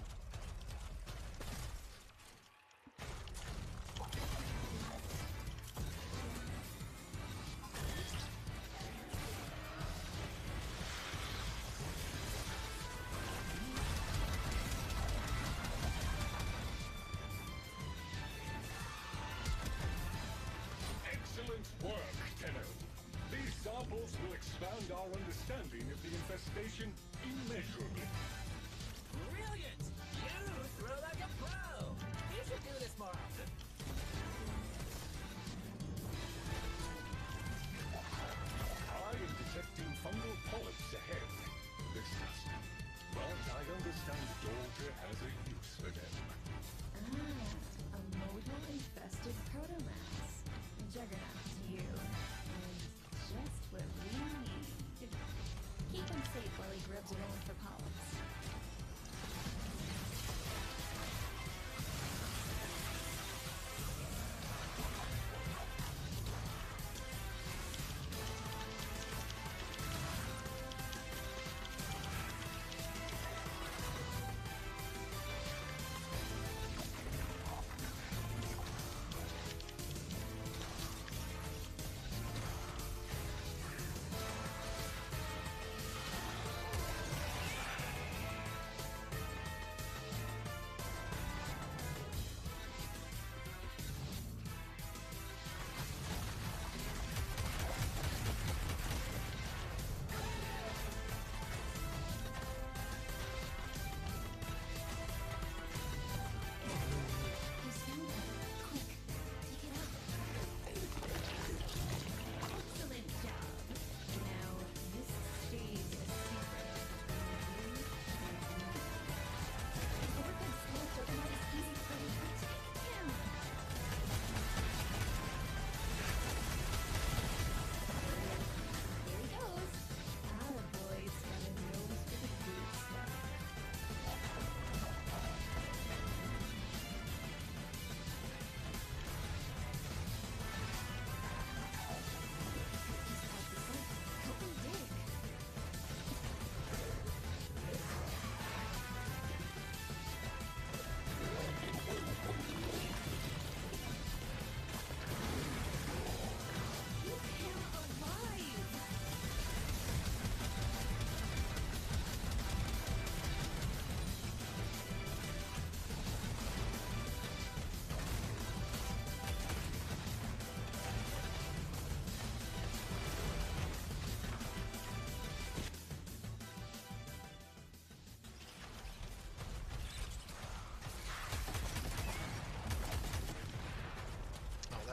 Excellent work, Tenno. These samples will expand our understanding of the infestation immeasurably. Brilliant! You throw like a pro! You should do this more often. I am detecting fungal polyps ahead. Disgusting. But I understand Georgia has a use for them. A modal infested protomass. Juggernaut, you. And just what we need. Keep him safe while he grubs around for polyps.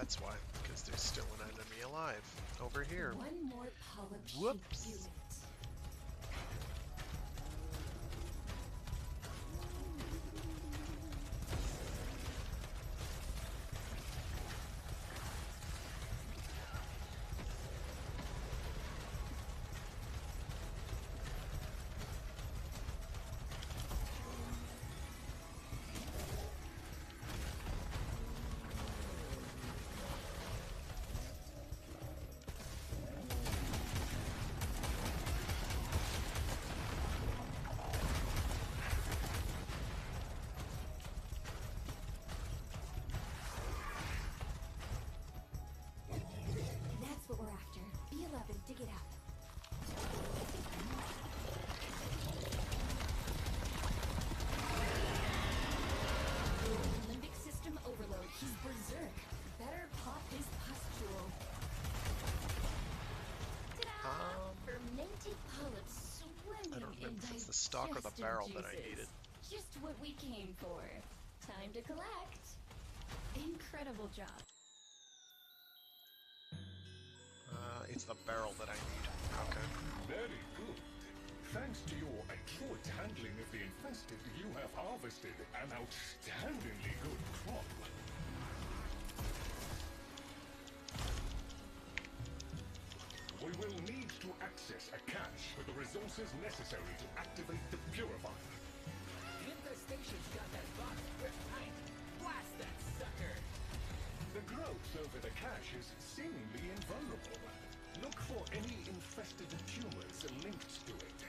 that's why. Because there's still an enemy alive. Over here. One more polyp Whoops. should do it. That's what we're after. B11, dig it out. Limbic system overload. He's berserk. Better pop his pustule. Ta-da! Fermented polyps swimming I don't in remember if it's the stock or the digestive barrel that I juices. needed. Just what we came for. Time to collect. Incredible job. It's the barrel that I need. Okay. Very good. Thanks to your adroit handling of the infested, you have harvested an outstandingly good crop. We will need to access a cache with the resources necessary to activate the purifier. The infestation's got that box gripped tight. Blast that sucker! The growth over the cache is seemingly invulnerable. Look for any infested tumors linked to it.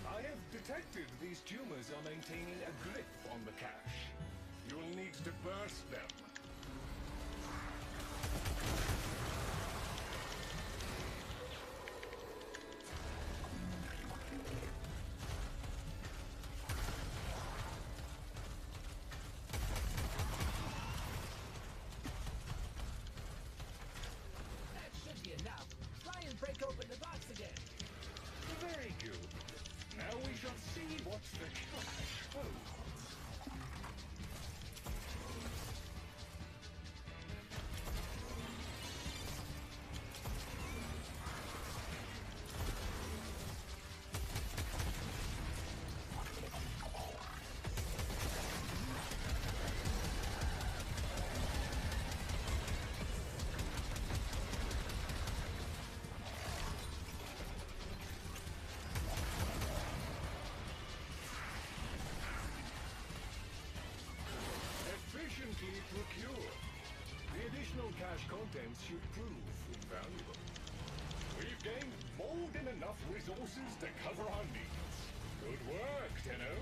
I have detected these tumors are maintaining a grip on the cache. You'll need to burst them. That should be enough. Try and break open the box again. Very good. Now we shall see what the cache holds. Efficiently procured. The additional cache contents should prove invaluable. We've gained more than enough resources to cover our needs. Good work, Tenno.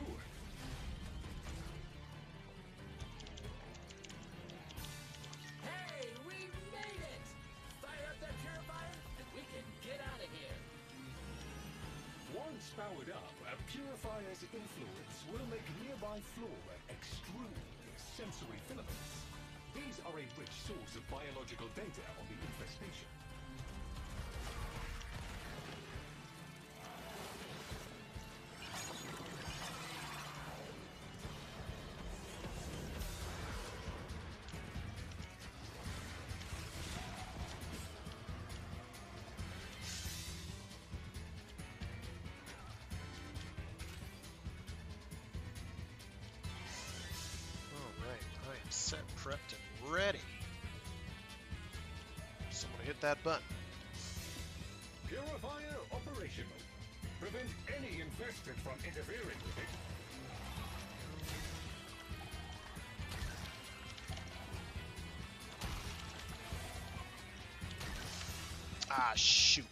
Hey, we made it! Fire up that purifier, and we can get out of here. Once powered up, a purifier's influence will make nearby flora extrude sensory filaments. These are a rich source of biological data on the infestation. Alright, I am set, prepped, and ready. Someone hit that button. Purifier operational. Prevent any infested from interfering with it. Ah, shoot.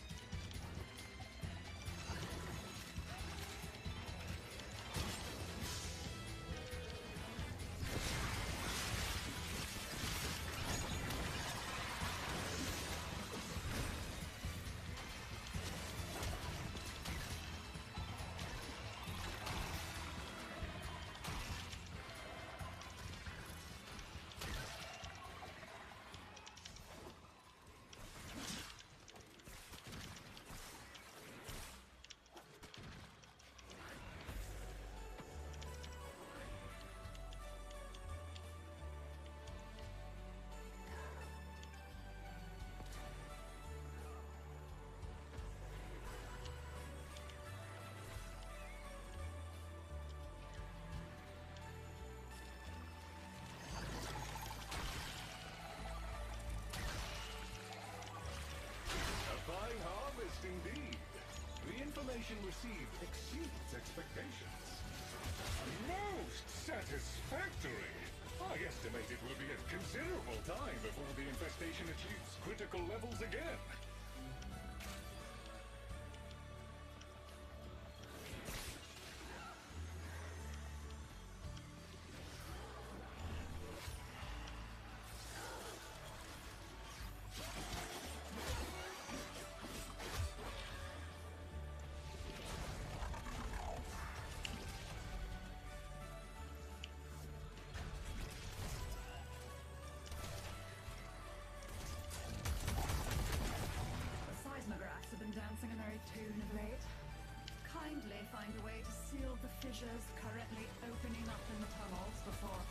satisfying harvest indeed. The information received exceeds expectations. Most satisfactory. I estimate it will be a considerable time before the infestation achieves critical levels again. The seismographs have been dancing a merry tune of late. Kindly find a way to seal the fissures currently opening up in the tunnels before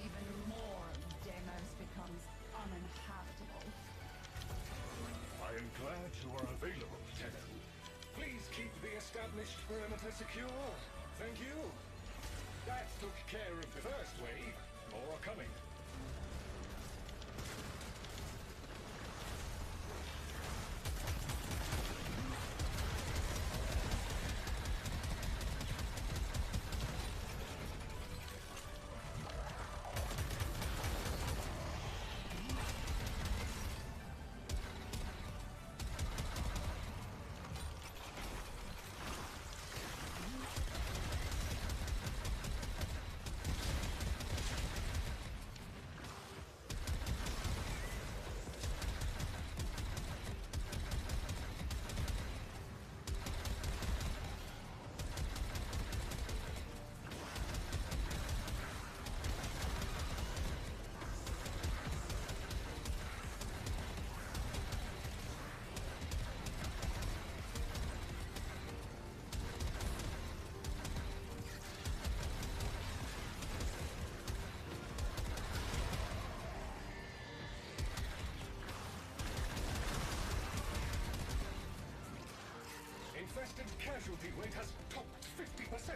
even more of Deimos becomes uninhabitable. I am glad you are available, Tenno. Please keep the established perimeter secure. Thank you. That took care of the first wave. More are coming. Infested casualty rate has topped 50%.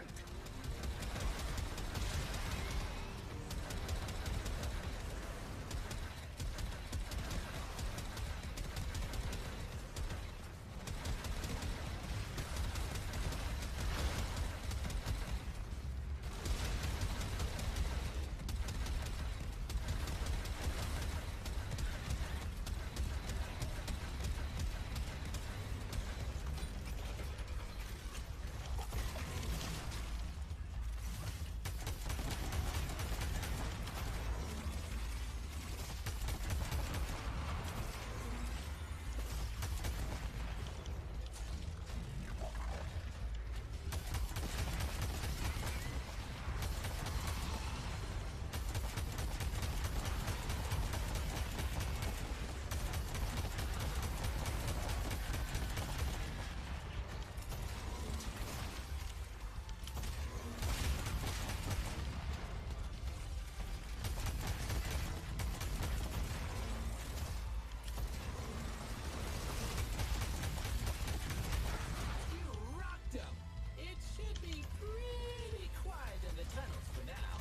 You rocked 'em! It should be pretty quiet in the tunnels for now.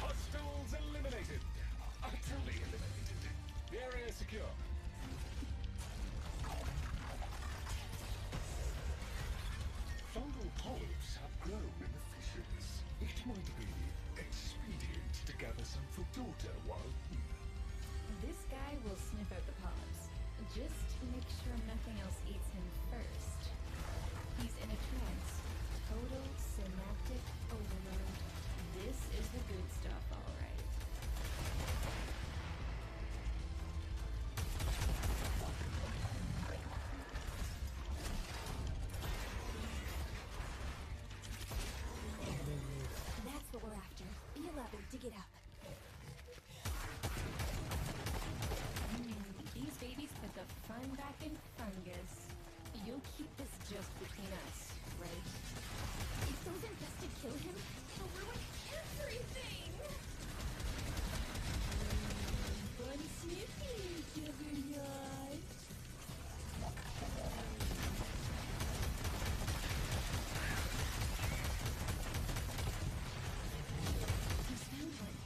Hostiles eliminated. Utterly eliminated. The area is secure. Fungal polyps have grown in the fissures. It might be expedient to gather some for daughter while here. This guy will sniff out the polyps. Just make sure nothing else eats him first. He's in a trance. Total synaptic overload. This is the good stuff, all right. That's what we're after. Be a level, dig it up. These babies put the fun back in fungus. You'll keep this just between us, right? If those infested kill him, they'll ruin everything! Fun sniffing, Juggernaut! He's found one.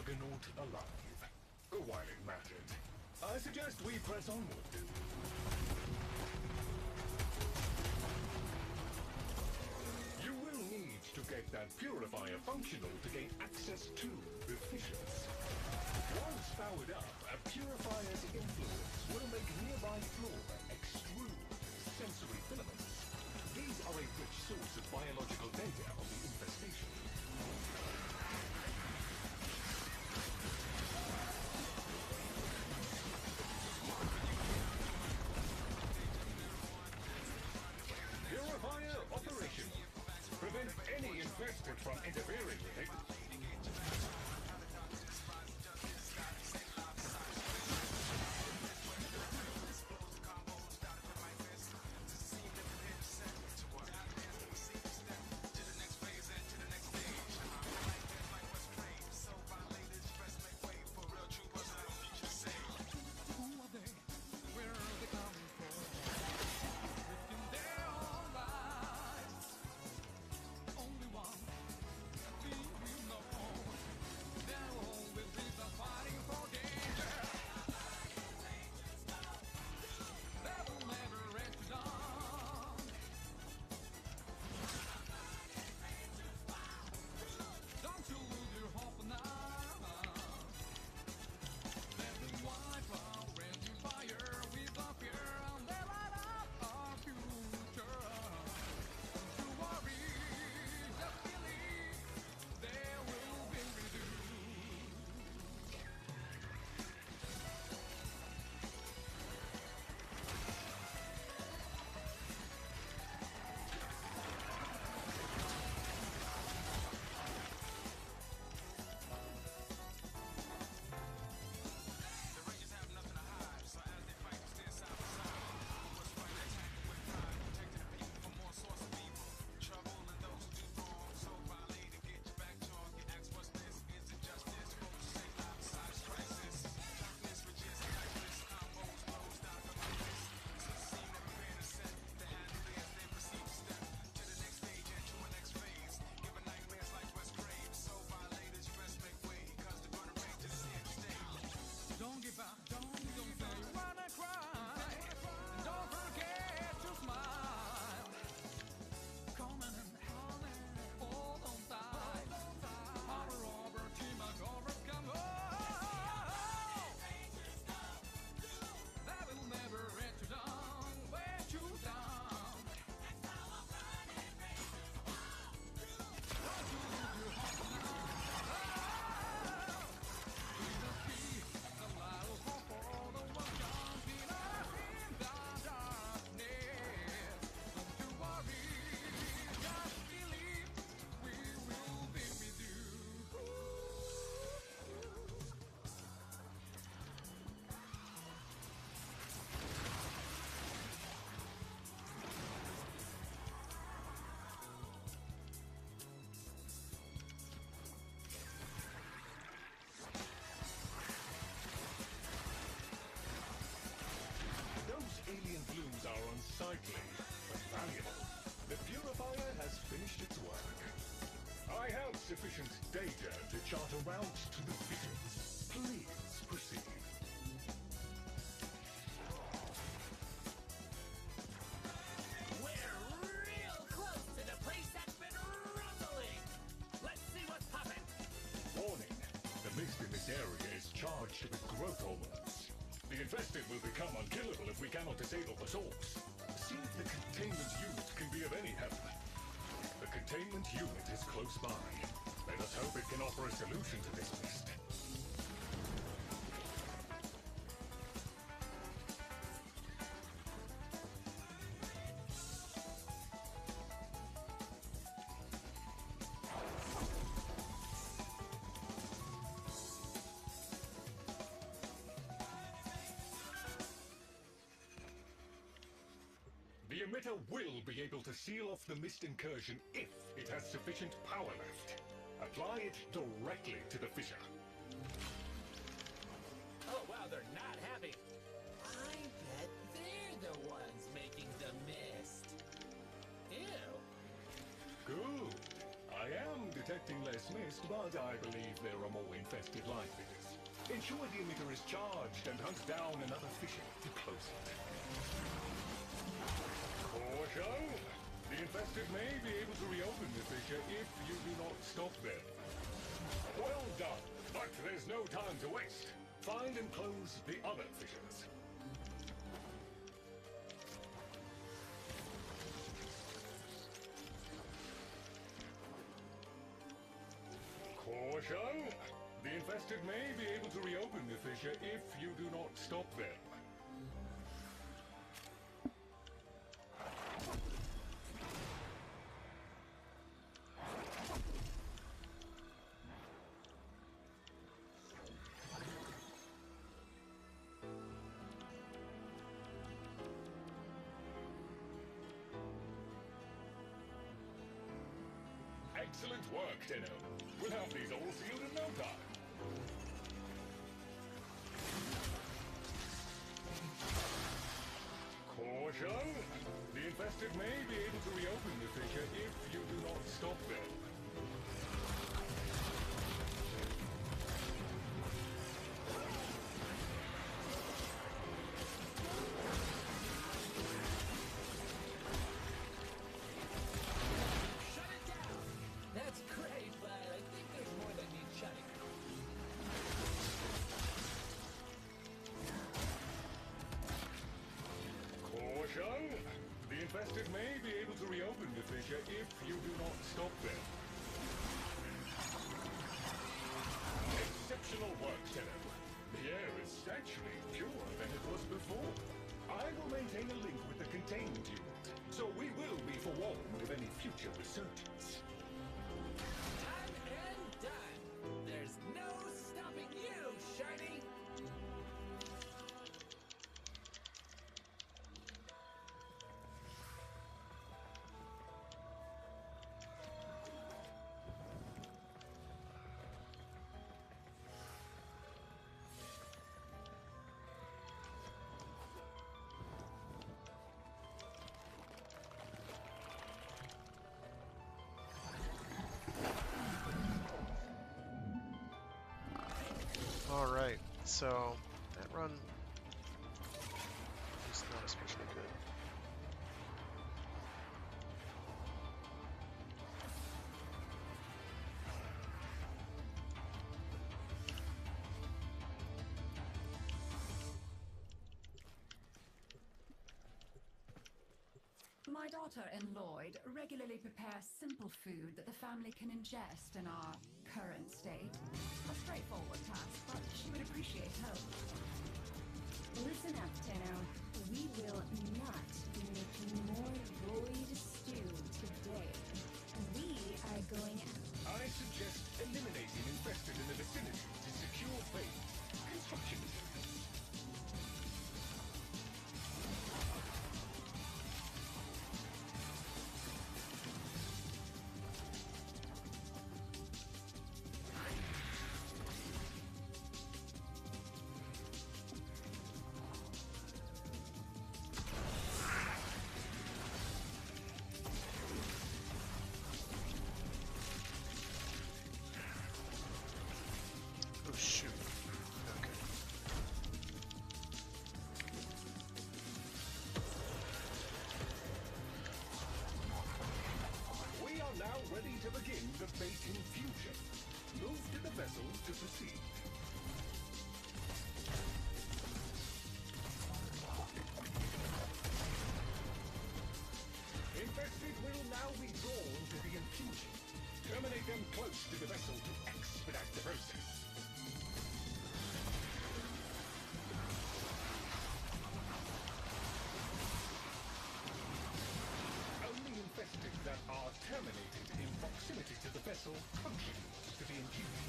Juggernaut alive. While it mattered, I suggest we press onward. You will need to get that purifier functional to gain access to the fissures. Once powered up, a purifier's influence will make nearby flora extrude sensory filaments. These are a rich source of biological data on the infestation. Purifier operational. Prevent any infested from interfering with it. Alien plumes are unsightly, but valuable. The purifier has finished its work. I have sufficient data to chart a route to the fissures. Please proceed. We're real close to the place that's been rumbling. Let's see what's poppin'. Warning, the mist in this area is charged with growth hormones. The infested will become unkillable if we cannot disable the source. See if the containment unit can be of any help. The containment unit is close by. Let us hope it can offer a solution to this mist. The emitter will be able to seal off the mist incursion if it has sufficient power left. Apply it directly to the fissure. Oh wow, they're not happy. I bet they're the ones making the mist. Ew. Good. I am detecting less mist, but I believe there are more infested line fitters. Ensure the emitter is charged and hunt down another fisher to close it. Caution! The infested may be able to reopen the fissure if you do not stop them. Well done, but there's no time to waste. Find and close the other fissures. Caution! The infested may be able to reopen the fissure if you do not stop them. Excellent work, Tenno. We'll have these all sealed in no time. Caution! The infested may be able to reopen the fissure if you do not stop them. Shut it down! That's great, but I think there's more that needs shutting. Caution! The infested may be able to reopen the fissure if you do not stop them. Exceptional work, Tenno. The air is actually purer than it was before. I will maintain a link with the containment unit, so we will be forewarned of any future resurgence. Done and done. There's no stopping you, Shiny. Alright, so that run is not especially good. My daughter and Lloyd regularly prepare simple food that the family can ingest in our current state. A straightforward task, but she would appreciate help. Listen up, Tenno. We will not be making more void stew today. We are going out. I suggest eliminating infested in the vicinity to secure base. Construction materials. Oh shoot. Okay. We are now ready to begin the bait infusion. Move to the vessel to proceed. Infested will now be drawn to the infusion. Terminate them close to the vessel to expedite the process. Only infested that are terminated in proximity to the vessel contribute to the infusion.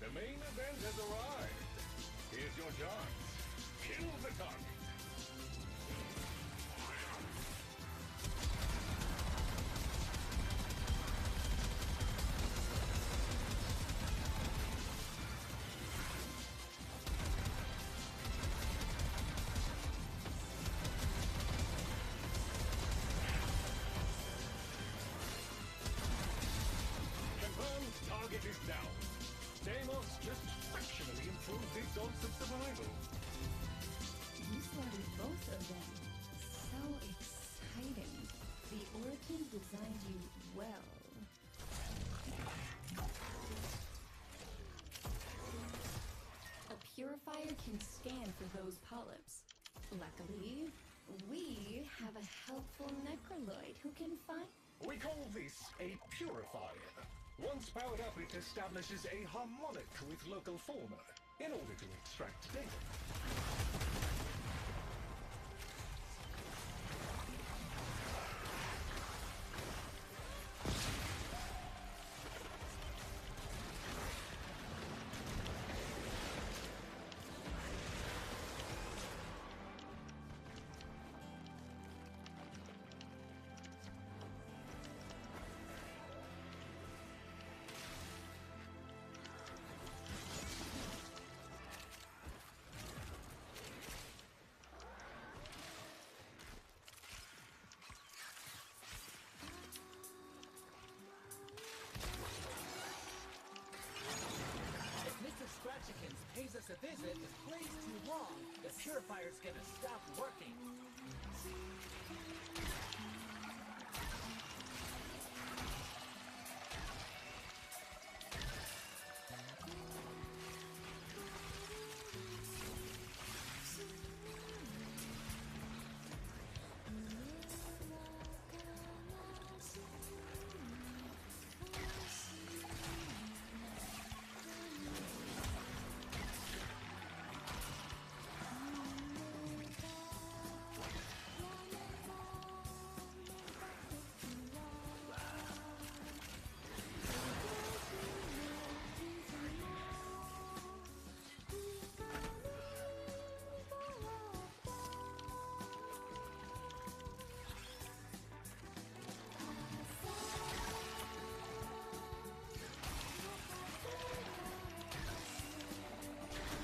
The main event has arrived. Here's your chance. Kill the target. remind you well. A purifier can scan for those polyps. Luckily, we have a helpful necroloid who can find... We call this a purifier. Once powered up, it establishes a harmonic with local fauna in order to extract data. If Mr. Scratchikins pays us a visit and plays too long, the purifier's gonna stop working.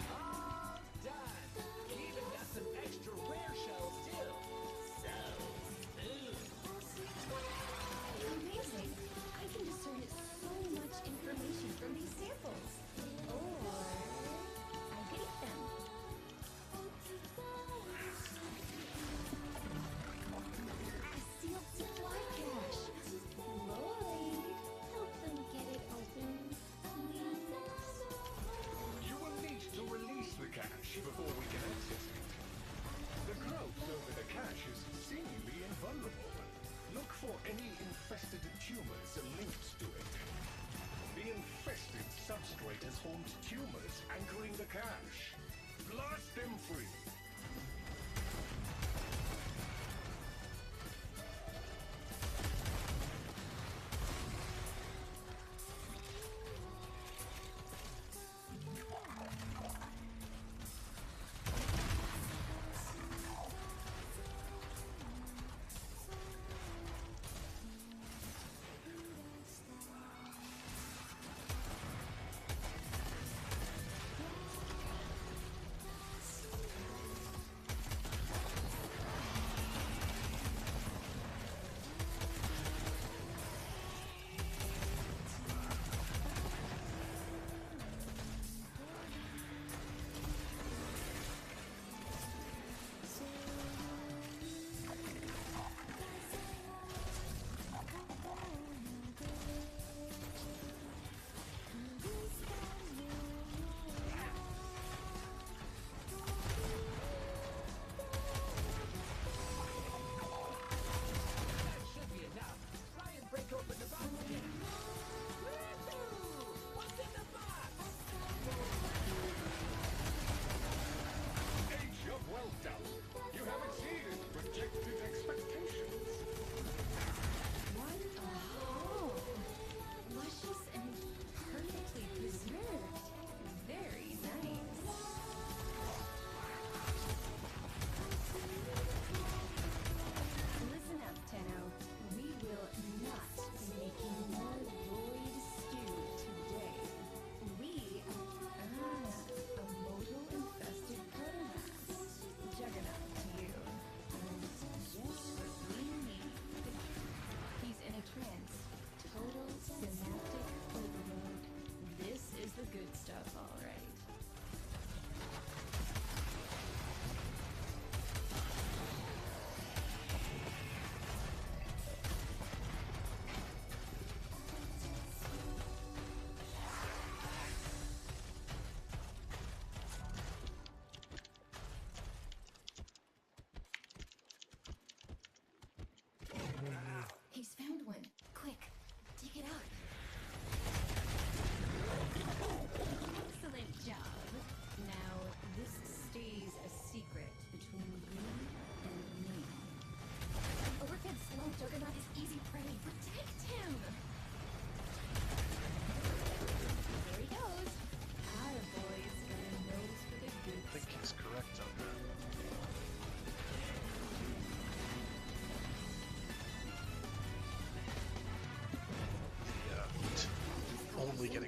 All done! We even got some extra rare shells too. So smooth. Amazing! I can discern so much information from these samples. Or I hate them. A sealed supply cache. Lloyd, help them get it open, please. You will need to release the cache before we can access it. The growth over the cache is seemingly invulnerable. Look for any infested tumors linked to it. The infested substrate has formed tumors anchoring the cache. Blast them free.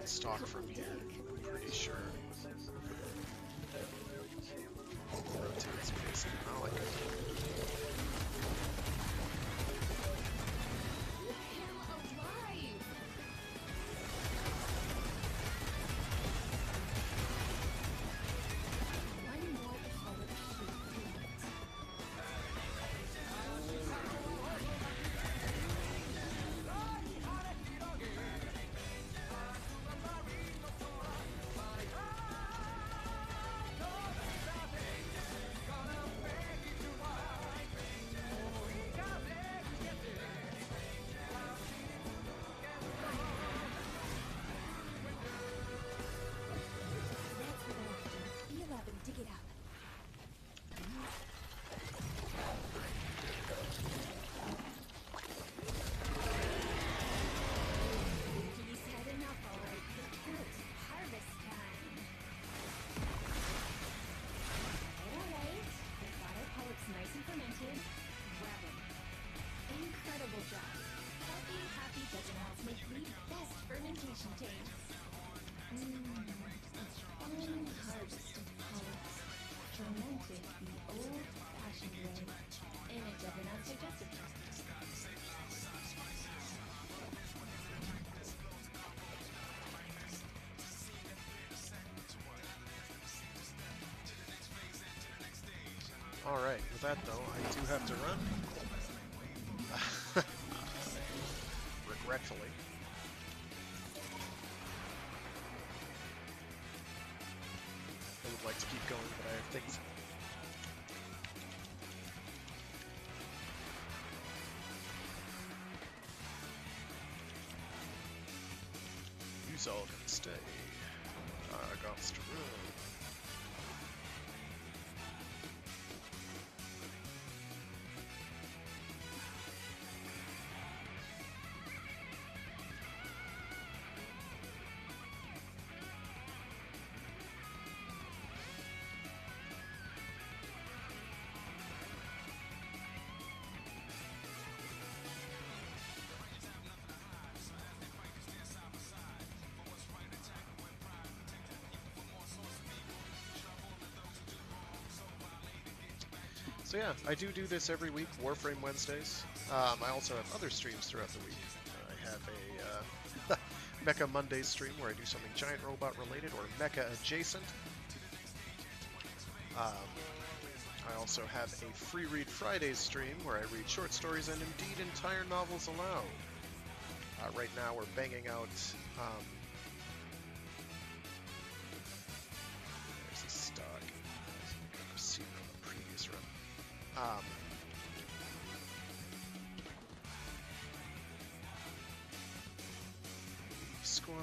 stalk from here, I'm pretty sure. Rotates facing Malik. Alright, with that though, I do have to run. Regretfully. I would like to keep going, but I have things. You's all gonna stay. Gots to run. So yeah, I do this every week, Warframe Wednesdays. I also have other streams throughout the week. I have a Mecha Mondays stream where I do something giant robot related or mecha adjacent. I also have a Free Read Fridays stream where I read short stories and indeed entire novels aloud. Right now we're banging out... there's a stock. I've seen it on the previous run. Squad.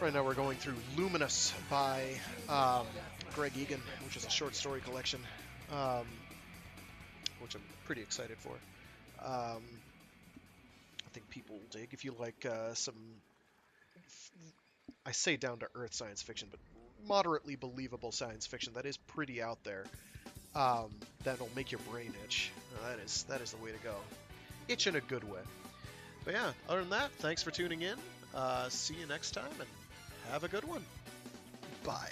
Right now we're going through Luminous by Greg Egan, which is a short story collection, which I'm pretty excited for. I think people will dig if you like some... I say down-to-earth science fiction, but moderately believable science fiction that is pretty out there. That'll make your brain itch. That is the way to go. Itch in a good way. But yeah, other than that, thanks for tuning in. See you next time, and have a good one. Bye.